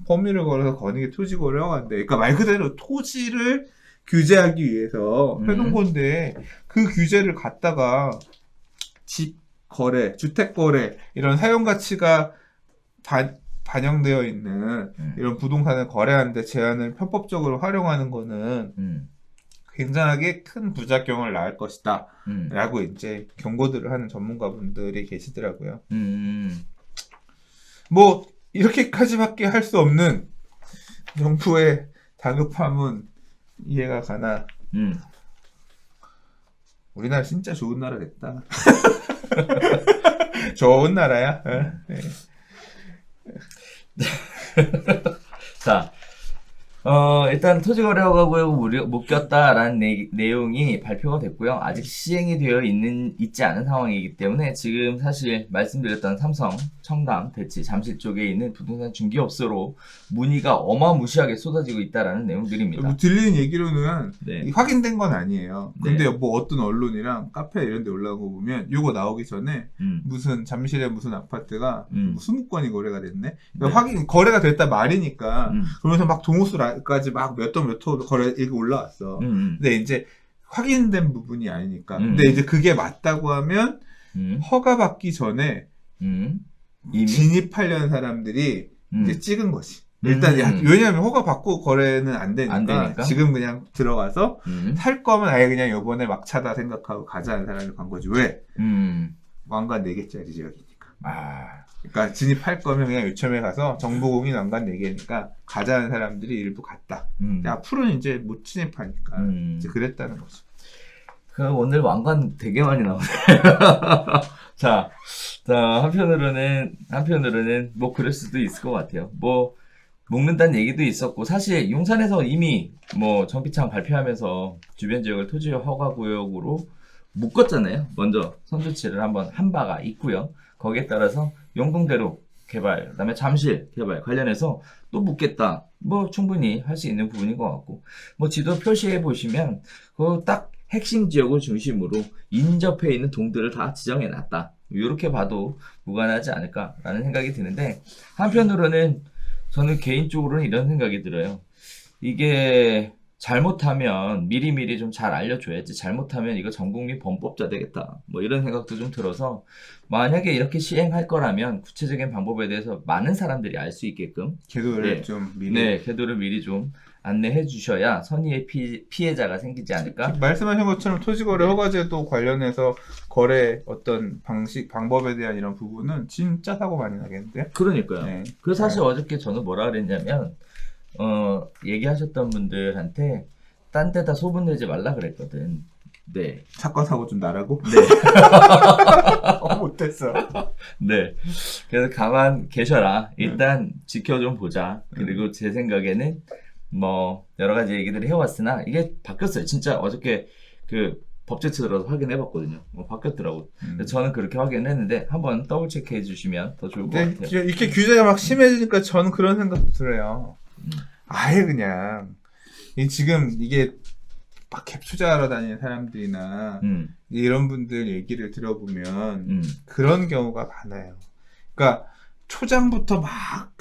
법률을 걸어서 거는 게 토지거래허가인데 그러니까 말 그대로 토지를 규제하기 위해서 해놓은 건데 그 규제를 갖다가 집 거래, 주택 거래 이런 사용 가치가 반영되어 있는 이런 부동산을 거래하는데 제한을 편법적으로 활용하는 거는 굉장하게 큰 부작용을 낳을 것이다 라고 이제 경고들을 하는 전문가분들이 계시더라고요. 뭐 이렇게까지밖에 할 수 없는 정부의 다급함은 이해가 가나 우리나라 진짜 좋은 나라 됐다. 좋은 나라야. 네. 자, 일단 토지거래허가 구역을 묶였다라는 내용이 발표가 됐고요. 아직 시행이 되어 있지 않은 상황이기 때문에 지금 사실 말씀드렸던 삼성, 청담, 대치, 잠실 쪽에 있는 부동산 중개업소로 문의가 어마무시하게 쏟아지고 있다라는 내용들입니다. 뭐 들리는 얘기로는 네. 확인된 건 아니에요. 근데 네. 뭐 어떤 언론이랑 카페 이런 데 올라온 거 보면 이거 나오기 전에 무슨 잠실의 무슨 아파트가 20건이 거래가 됐네. 그러니까 확인 거래가 됐다 말이니까 그러면서 막 동호수까지 막 몇 호 거래 이렇게 올라왔어. 근데 이제 확인된 부분이 아니니까. 근데 이제 그게 맞다고 하면 허가 받기 전에 이미? 진입하려는 사람들이 이제 찍은 거지. 일단 왜냐하면 허가 받고 거래는 안 되니까 지금 그냥 들어가서 살 거면 아예 그냥 요번에 막차다 생각하고 가자는 사람이 간 거지. 왜? 왕관 4개짜리 지역이니까. 그러니까 진입할 거면 그냥 요점에 가서 정보공인 왕관 4개니까 가자는 사람들이 일부 갔다. 앞으로는 이제 못 진입하니까 이제 그랬다는 거죠. 오늘 왕관 되게 많이 나오네. 자, 한편으로는 뭐 그럴 수도 있을 것 같아요. 뭐 묶는다는 얘기도 있었고 사실 용산에서 이미 뭐 정비창 발표하면서 주변 지역을 토지 허가 구역으로 묶었잖아요. 먼저 선조치를 한 바가 있고요. 거기에 따라서 용동대로 개발, 그다음에 잠실 개발 관련해서 또 묶겠다. 뭐 충분히 할 수 있는 부분인 것 같고 뭐 지도 표시해 보시면 그 딱 핵심 지역을 중심으로 인접해 있는 동들을 다 지정해 놨다. 이렇게 봐도 무관하지 않을까라는 생각이 드는데, 한편으로는 저는 개인적으로는 이런 생각이 들어요. 이게 잘못하면 미리미리 좀 잘 알려줘야지, 잘못하면 이거 전국민 범법자 되겠다, 뭐 이런 생각도 좀 들어서, 만약에 이렇게 시행할 거라면 구체적인 방법에 대해서 많은 사람들이 알 수 있게끔 계도를 좀 미리 계도를 미리 좀 안내해 주셔야 선의의 피해자가 생기지 않을까? 말씀하신 것처럼 토지거래 허가제도 관련해서 거래 어떤 방법에 대한 이런 부분은 진짜 사고 많이 나겠는데요? 그러니까요. 네. 그래서 사실 어저께 저는 뭐라 그랬냐면, 얘기하셨던 분들한테 딴 데다 소문 내지 말라 그랬거든. 네. 사건 사고 좀 나라고? 네. 못했어. 네. 그래서 가만 계셔라. 일단 지켜 좀 보자. 그리고 제 생각에는 뭐 여러 가지 얘기들을 해왔으나 이게 바뀌었어요. 진짜 어저께 그 법제처 들어서 확인해 봤거든요. 바뀌었더라고. 저는 그렇게 확인을 했는데 한번 더블 체크해 주시면 더 좋을 것 같아요. 이렇게 규제가 막 심해지니까 저는 그런 생각도 들어요. 아예 그냥 지금 이게 막 갭 투자하러 다니는 사람들이나 이런 분들 얘기를 들어보면 그런 경우가 많아요. 그러니까 초장부터 막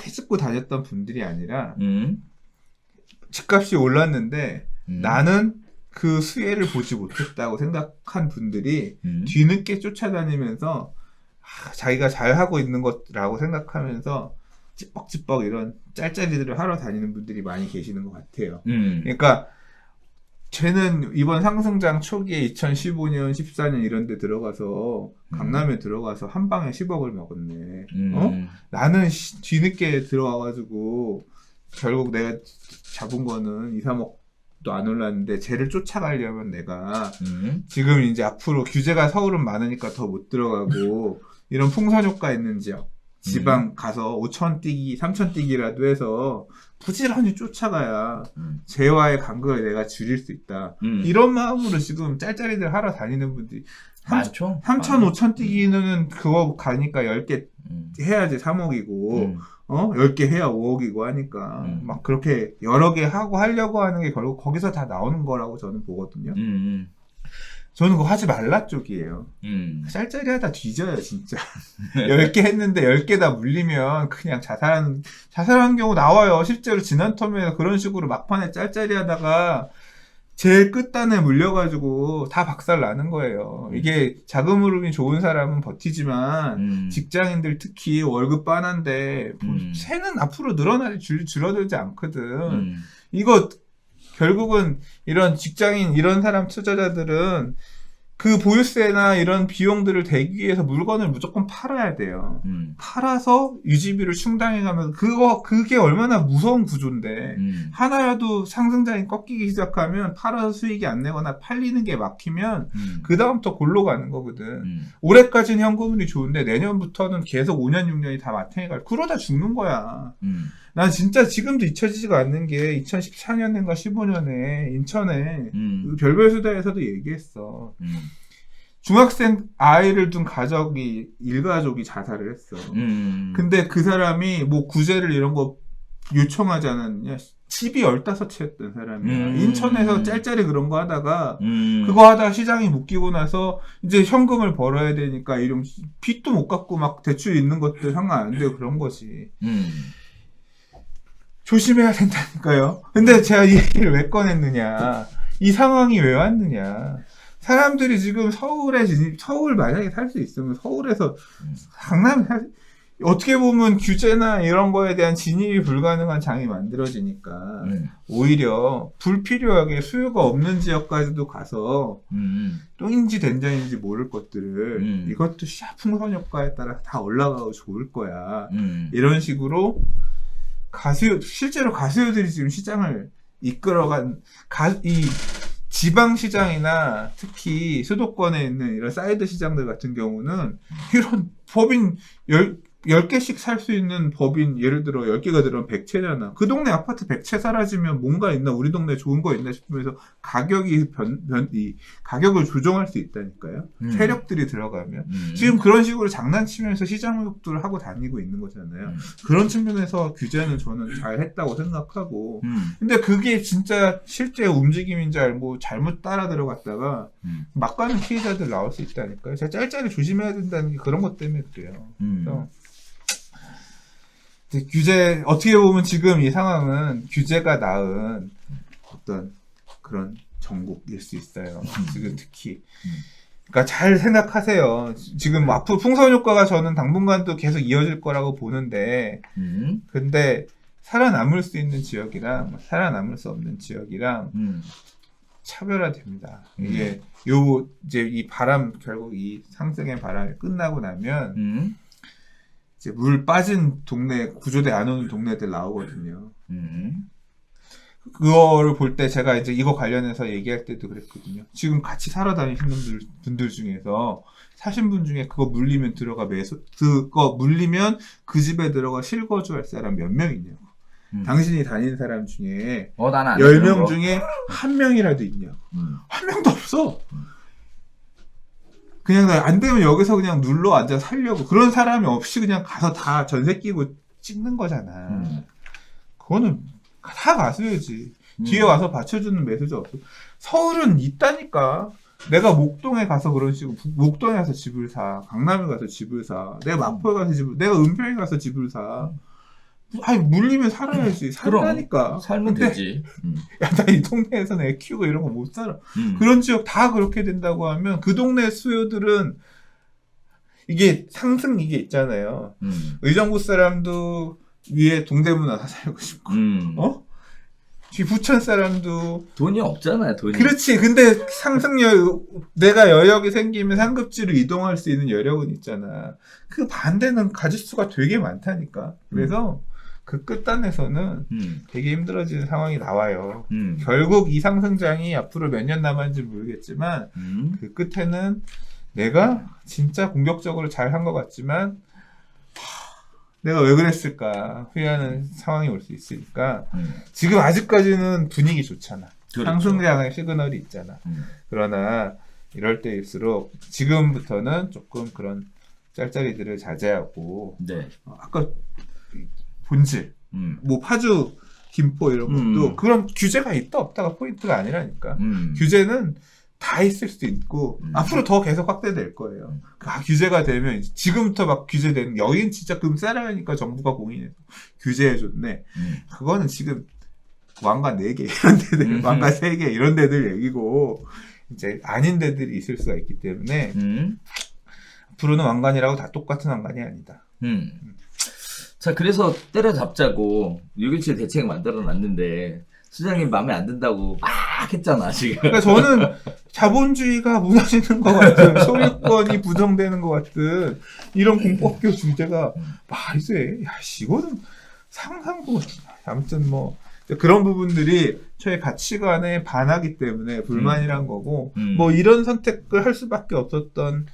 해집고 다녔던 분들이 아니라 집값이 올랐는데 나는 그 수혜를 보지 못했다고 생각한 분들이 뒤늦게 쫓아다니면서 자기가 잘하고 있는 것라고 생각하면서 찌뻑찌뻑 이런 짤짤이들을 하러 다니는 분들이 많이 계시는 것 같아요. 그러니까 쟤는 이번 상승장 초기에 2015년, 14년 이런 데 들어가서 강남에 들어가서 한 방에 10억을 먹었네. 나는 뒤늦게 들어와가지고 결국 내가 잡은 거는 2, 3억도 안 올랐는데 쟤를 쫓아가려면 내가 지금 이제 앞으로 규제가 서울은 많으니까 더 못 들어가고 이런 풍선 효과 있는 지역 지방 가서 5천 뛰기, 3천 뛰기라도 해서 부지런히 쫓아가야 쟤와의 간극을 내가 줄일 수 있다. 이런 마음으로 지금 짤짤이들 하러 다니는 분들이 많죠? 3천, 5천 뛰기는 그거 가니까 10개 해야지 3억이고 10개 해야 5억이고 하니까 막 그렇게 여러 개 하고 하려고 하는 게 결국 거기서 다 나오는 거라고 저는 보거든요. 저는 그거 하지 말라 쪽이에요. 짤짤이 하다 뒤져요, 진짜. 10개 했는데 10개 다 물리면 그냥 자살하는 경우 나와요. 실제로 지난 텀에 그런 식으로 막판에 짤짤이 하다가 제일 끝단에 물려가지고 다 박살 나는 거예요. 이게 자금 흐름이 좋은 사람은 버티지만 직장인들 특히 월급 빤한데 새는 앞으로 늘어나지 줄어들지 않거든. 이거 결국은 이런 직장인 이런 사람 투자자들은 그 보유세나 이런 비용들을 대기 위해서 물건을 무조건 팔아야 돼요. 팔아서 유지비를 충당해가면서 그게 얼마나 무서운 구조인데 하나라도 상승장이 꺾이기 시작하면 팔아서 수익이 안 내거나 팔리는 게 막히면 그 다음부터 골로 가는 거거든. 올해까지는 현금운이 좋은데 내년부터는 계속 5년 6년이 다 마탱이 갈 그러다 죽는 거야. 난 진짜 지금도 잊혀지지가 않는 게 2014년인가 15년에 인천에 별별수다에서도 얘기했어. 중학생 아이를 둔 일가족이 자살을 했어. 근데 그 사람이 뭐 구제를 이런 거 요청하지 않았느냐. 집이 15채였던 사람이야. 인천에서 짤짤이 그런 거 하다가 그거 하다가 시장이 묶이고 나서 이제 현금을 벌어야 되니까 이런 빚도 못 갚고 막 대출 있는 것들 상관 안 되고 그런 거지. 조심해야 된다니까요. 근데 제가 이 얘기를 왜 꺼냈느냐. 이 상황이 왜 왔느냐. 사람들이 지금 서울 만약에 살 수 있으면 서울에서 강남에 어떻게 보면 규제나 이런 거에 대한 진입이 불가능한 장이 만들어지니까 오히려 불필요하게 수요가 없는 지역까지도 가서 똥인지 된장인지 모를 것들을 이것도 풍선 효과에 따라 다 올라가고 좋을 거야. 이런 식으로 실제로 가수요들이 지금 시장을 이끌어간 이 지방 시장이나 특히 수도권에 있는 이런 사이드 시장들 같은 경우는 이런 10개씩 살 수 있는 법인 예를 들어 10개가 들어면 100채잖아. 그 동네 아파트 100채 사라지면 뭔가 있나 우리 동네 좋은 거 있나 싶으면서 가격이 가격을 조정할 수 있다니까요. 세력들이 들어가면. 지금 그런 식으로 장난치면서 시장욕들을 하고 다니고 있는 거잖아요. 그런 측면에서 규제는 저는 잘 했다고 생각하고 근데 그게 진짜 실제 움직임인지 알고 잘못 따라 들어갔다가 막 가는 피해자들 나올 수 있다니까요. 제가 짤짤이 조심해야 된다는 게 그런 것 때문에 그래요. 그래서 규제 어떻게 보면 지금 이 상황은 규제가 낳은 어떤 그런 전국일 수 있어요. 지금 특히 그러니까 잘 생각하세요. 지금 앞으로 풍선 효과가 저는 당분간도 계속 이어질 거라고 보는데 근데 살아남을 수 있는 지역이랑 살아남을 수 없는 지역이랑 차별화됩니다. 이게 이제 이 바람 결국 이 상승의 바람이 끝나고 나면 이제 물 빠진 동네 구조대 안 오는 동네들 나오거든요. 그거를 볼 때 제가 이제 이거 관련해서 얘기할 때도 그랬거든요. 지금 같이 살아 다니시는 분들 중에서 사신 분 중에 그거 물리면 그거 물리면 그 집에 들어가 실거주할 사람 몇 명 있냐고. 당신이 다니는 사람 중에 나는 10명 중에 한 명이라도 있냐고. 한 명도 없어. 그냥 안 되면 여기서 그냥 눌러 앉아 살려고. 그런 사람이 없이 그냥 가서 다 전세 끼고 찍는 거잖아. 그거는 다 가수야지. 뒤에 와서 받쳐주는 매수자 없어. 서울은 있다니까. 내가 목동에 가서 그런 식으로 목동에 가서 집을 사. 강남에 가서 집을 사. 내가 마포에 가서 집을 내가 은평에 가서 집을 사. 아니 물리면 살아야지. 산다니까. 살면 되지. 야, 나 이 동네에서는 애 키우고 이런 거 못 살아. 그런 지역 다 그렇게 된다고 하면 그 동네 수요들은 이게 상승 이게 있잖아요. 의정부 사람도 위에 동대문 와서 살고 싶고, 부천 사람도 돈이 없잖아요. 돈이. 그렇지. 근데 내가 여력이 생기면 상급지로 이동할 수 있는 여력은 있잖아. 그 반대는 가짓수가 되게 많다니까. 그래서 그 끝단에서는 되게 힘들어지는 상황이 나와요. 결국 이 상승장이 앞으로 몇 년 남았는지 모르겠지만 그 끝에는 내가 진짜 공격적으로 잘 한 것 같지만 내가 왜 그랬을까 후회하는 상황이 올 수 있으니까 지금 아직까지는 분위기 좋잖아. 그렇죠. 상승장의 시그널이 있잖아. 그러나 이럴 때일수록 지금부터는 조금 그런 짤짤이들을 자제하고 아까 본질 뭐 파주 김포 이런 것도 그런 규제가 있다 없다가 포인트가 아니라니까. 규제는 다 있을 수 있고 앞으로 더 계속 확대될 거예요. 규제가 되면 지금부터 막 규제되는 여긴 진짜 금 싸라니까 정부가 공인해서 규제해줬네. 그거는 지금 왕관 4개 이런 데들 왕관 3개 이런 데들 얘기고 이제 아닌 데들이 있을 수가 있기 때문에 앞으로는 왕관이라고 다 똑같은 왕관이 아니다. 자, 그래서 때려잡자고 6.17 대책 만들어놨는데 수장님 마음에 안 든다고 막 했잖아 지금. 그러니까 저는 자본주의가 무너지는 것 같은 소유권이 부정되는 것 같은 이런 공법교 주제가 말이 돼. 야, 이거는 상상도 아무튼 뭐 그런 부분들이 저의 가치관에 반하기 때문에 불만이란 거고 뭐 이런 선택을 할 수밖에 없었던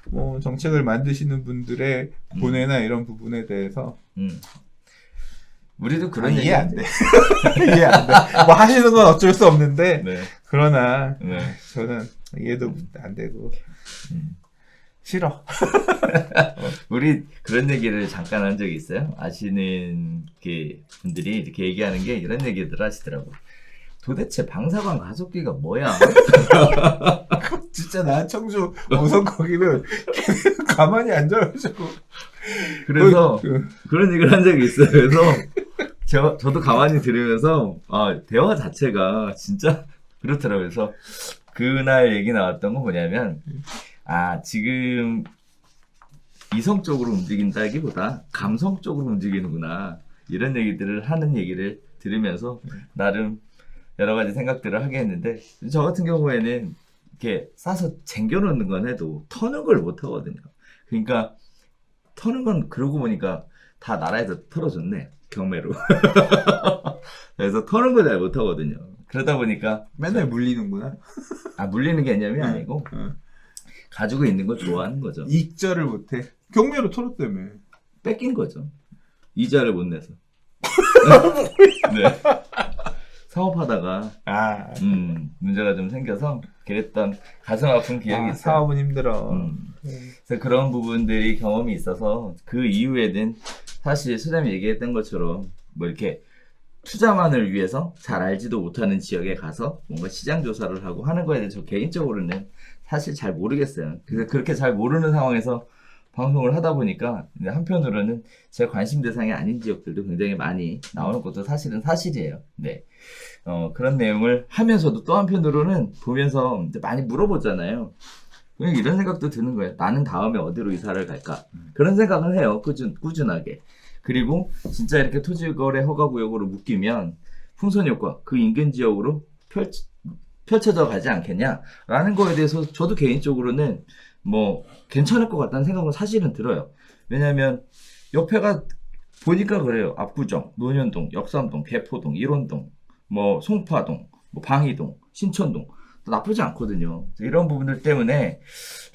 뭐 정책을 만드시는 분들의 고뇌나 이런 부분에 대해서 우리도 그런 이해 안 돼. 이해 안 돼. 뭐 하시는 건 어쩔 수 없는데 그러나 저는 이해도 안 되고 싫어. 우리 그런 얘기를 잠깐 한 적이 있어요. 아시는 분들이 이렇게 얘기하는 게 이런 얘기들 하시더라고. 도대체 방사관 가속기가 뭐야? 진짜 나 청주 우선 거기는 가만히 앉아가지고 그래서 그런 얘기를 한 적이 있어요. 그래서 저도 가만히 들으면서 대화 자체가 진짜 그렇더라고요. 그래서 그날 얘기 나왔던 건 뭐냐면 지금 이성적으로 움직인다기보다 감성적으로 움직이는구나 이런 얘기들을 하는 얘기를 들으면서 나름 여러 가지 생각들을 하게 했는데 저 같은 경우에는 이렇게 싸서 쟁겨놓는 건 해도 터는 걸 못 하거든요. 그러니까 터는 건 그러고 보니까 다 나라에서 털어줬네 경매로. 그래서 터는 걸 잘 못 하거든요. 그러다 보니까 맨날 물리는구나. 물리는 개념이 아니고 가지고 있는 걸 좋아하는 거죠. 익절을 못해. 경매로 털었다며. 뺏긴 거죠. 이자를 못 내서. 네. 사업하다가 문제가 좀 생겨서 그랬던 가슴 아픈 기억이 있어요. 사업은 힘들어. 그래서 그런 부분들이 경험이 있어서 그 이후에는 사실 소장님이 얘기했던 것처럼 뭐 이렇게 투자만을 위해서 잘 알지도 못하는 지역에 가서 뭔가 시장 조사를 하고 하는 거에 대해서 개인적으로는 사실 잘 모르겠어요. 그래서 그렇게 잘 모르는 상황에서 방송을 하다 보니까 한편으로는 제 관심 대상이 아닌 지역들도 굉장히 많이 나오는 것도 사실은 사실이에요. 네. 그런 내용을 하면서도 또 한편으로는 보면서 이제 많이 물어보잖아요. 그냥 이런 생각도 드는 거예요. 나는 다음에 어디로 이사를 갈까? 그런 생각을 해요. 꾸준하게. 그리고 진짜 이렇게 토지거래 허가구역으로 묶이면 풍선효과 그 인근 지역으로 펼쳐져 가지 않겠냐라는 거에 대해서 저도 개인적으로는 뭐 괜찮을 것 같다는 생각은 사실은 들어요. 왜냐하면 옆에가 보니까 그래요. 압구정, 논현동, 역삼동, 개포동, 일원동, 뭐 송파동, 뭐 방이동, 신천동 나쁘지 않거든요. 이런 부분들 때문에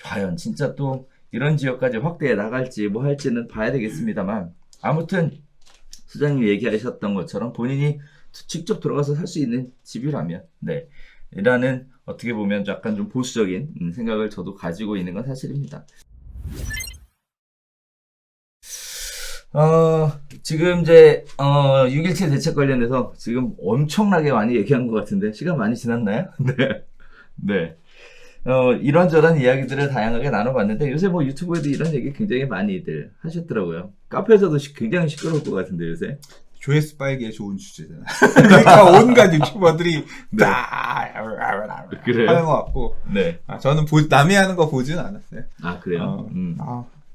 과연 진짜 또 이런 지역까지 확대해 나갈지 뭐 할지는 봐야 되겠습니다만 아무튼 소장님이 얘기하셨던 것처럼 본인이 직접 들어가서 살 수 있는 집이라면 네 이라는 어떻게 보면 약간 좀 보수적인 생각을 저도 가지고 있는 건 사실입니다. 지금 이제 6.17 대책 관련해서 지금 엄청나게 많이 얘기한 것 같은데 시간 많이 지났나요? 네. 네. 이런저런 이야기들을 다양하게 나눠봤는데 요새 뭐 유튜브에도 이런 얘기 굉장히 많이들 하셨더라고요. 카페에서도 굉장히 시끄러울 것 같은데 요새. 조회수 빨기에 좋은 주제잖아. 그러니까 온갖 유튜버들이 네. 다 그래요? 하는 것 같고. 네. 저는 남이 하는 거 보지는 않았어요. 아 그래요?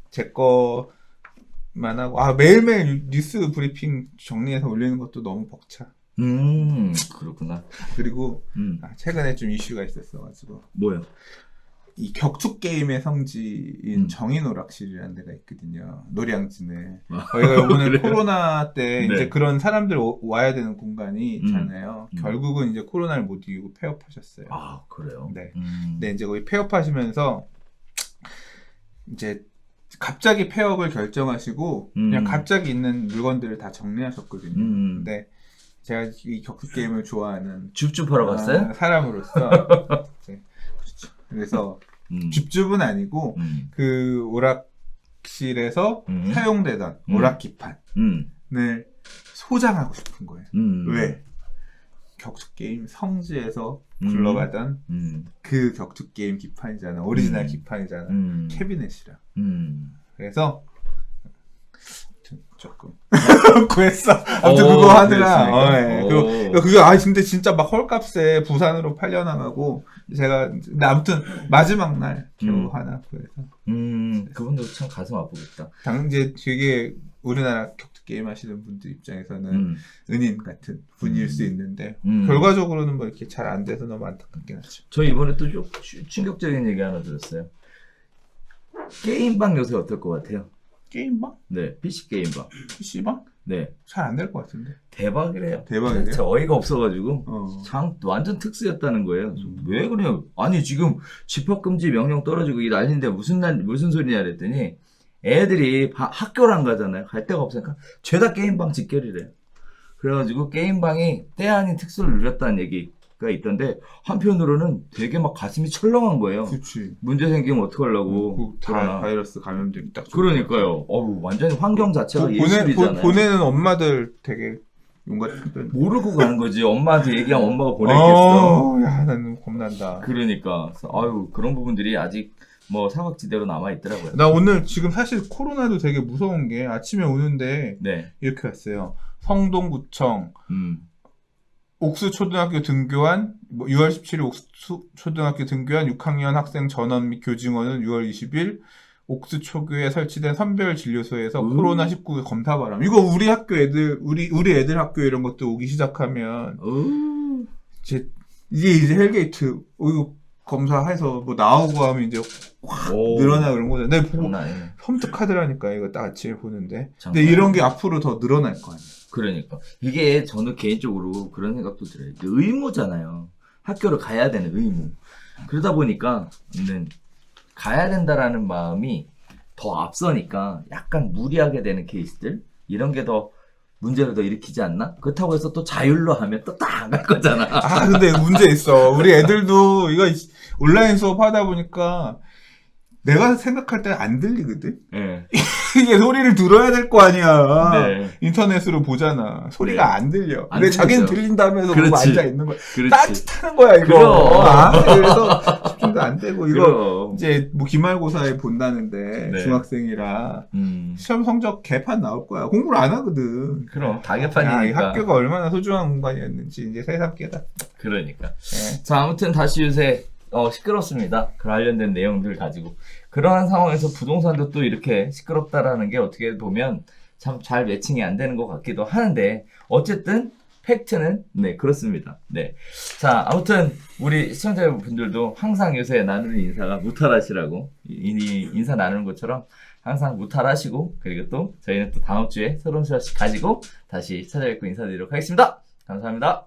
제 거만 하고 매일매일 뉴스 브리핑 정리해서 올리는 것도 너무 벅차. 그렇구나. 그리고 최근에 좀 이슈가 있었어가지고. 뭐요? 이 격투 게임의 성지인 정인오락실이라는 데가 있거든요. 노량진에. 저희가 이번에 그래요? 코로나 때 네. 이제 그런 사람들 와야 되는 공간이 있잖아요. 결국은 이제 코로나를 못 이기고 폐업하셨어요. 아 그래요? 네. 근데 이제 거기 폐업하시면서 이제 갑자기 폐업을 결정하시고 그냥 갑자기 있는 물건들을 다 정리하셨거든요. 근데 제가 이 격투 게임을 좋아하는 줍줍하러 갔어요? 사람으로서 이제 그렇죠. 그래서 줍줍은 아니고 그 오락실에서 사용되던 오락기판을 소장하고 싶은 거예요. 왜? 격투 게임 성지에서 굴러가던 그 격투 게임 기판이잖아. 오리지널 기판이잖아. 캐비넷이랑. 그래서 조금 구했어. 아무튼 그거 하느라. 그거 근데 진짜 막 헐값에 부산으로 팔려나가고 제가 근데 아무튼 마지막 날 겨우 하나 구해서. 그분도 참 가슴 아프겠다. 이제 되게 우리나라 격투 게임 하시는 분들 입장에서는 은인 같은 분일 수 있는데 결과적으로는 뭐 이렇게 잘 안 돼서 너무 안타깝긴 하죠. 저 이번에 또 좀 충격적인 얘기 하나 들었어요. 게임방 요새 어떨 것 같아요? 게임방? 네, PC 게임방. PC방? 네. 잘 안 될 것 같은데. 대박이래요. 대박이래요? 진짜 어이가 없어가지고 완전 특수였다는 거예요. 왜 그래요? 아니 지금 집합금지 명령 떨어지고 이 난리인데 무슨 소리냐 그랬더니 애들이 학교를 안 가잖아요. 갈 데가 없으니까 죄다 게임방 직결이래요. 그래가지고 게임방이 때 아닌 특수를 누렸다는 얘기가 있던데 한편으로는 되게 막 가슴이 철렁한 거예요. 그치. 문제 생기면 어떡하려고. 다 바이러스 감염되기 딱. 그러니까요. 완전히 환경 자체가 예술이잖아요. 보내는 엄마들 되게 용 같은. 모르고 가는 거지. 엄마한테 얘기하면 엄마가 보냈겠어. 야, 나는 겁난다. 그러니까. 그런 부분들이 아직 뭐 사각지대로 남아있더라고요. 나 오늘 지금 사실 코로나도 되게 무서운 게 아침에 오는데 네. 이렇게 왔어요. 성동구청 옥수초등학교 등교한 6월 17일 옥수초등학교 등교한 6학년 학생 전원 및 교직원은 6월 20일 옥수초교에 설치된 선별진료소에서 코로나19 검사 바람. 이거 우리 학교 애들 우리 애들 학교 이런 것도 오기 시작하면 이제 헬게이트 이거 검사해서 뭐 나오고 하면 이제 확 늘어나 그런 거잖아. 내가 보고 섬뜩하더라니까 이거 딱 아침에 보는데. 근데 이런 게 앞으로 더 늘어날 거 아니야. 그러니까 이게 저는 개인적으로 그런 생각도 들어요. 의무잖아요. 학교를 가야 되는 의무. 그러다 보니까 가야 된다라는 마음이 더 앞서니까 약간 무리하게 되는 케이스들 이런 게 더 문제를 더 일으키지 않나? 그렇다고 해서 또 자율로 하면 또 딱 안 갈 거잖아. 아, 근데 문제 있어. 우리 애들도 이거 온라인 수업 하다 보니까 내가 생각할 때 안 들리거든? 네. 이게 소리를 들어야 될 거 아니야. 네. 인터넷으로 보잖아. 소리가 네. 안 들려. 안 근데 자기는 들리죠. 들린다면서 그렇지. 보고 앉아있는 거야. 그렇지. 따뜻하는 거야, 이거. 그럼. 아, 그래서 집중도 안 되고, 이거 그럼. 이제 뭐 기말고사에 본다는데, 네. 중학생이라. 시험 성적 개판 나올 거야. 공부를 안 하거든. 그럼 야, 이 다개판이니까. 학교가 얼마나 소중한 공간이었는지 이제 새삼 깨닫. 그러니까. 네. 자, 아무튼 다시 요새 시끄럽습니다. 관련된 내용들 가지고. 그러한 상황에서 부동산도 또 이렇게 시끄럽다라는 게 어떻게 보면 참 잘 매칭이 안 되는 것 같기도 하는데, 어쨌든 팩트는 네, 그렇습니다. 네. 자, 아무튼 우리 시청자분들도 항상 요새 나누는 인사가 무탈하시라고 인사 나누는 것처럼 항상 무탈하시고, 그리고 또 저희는 또 다음 주에 새로운 소식 가지고 다시 찾아뵙고 인사드리도록 하겠습니다. 감사합니다.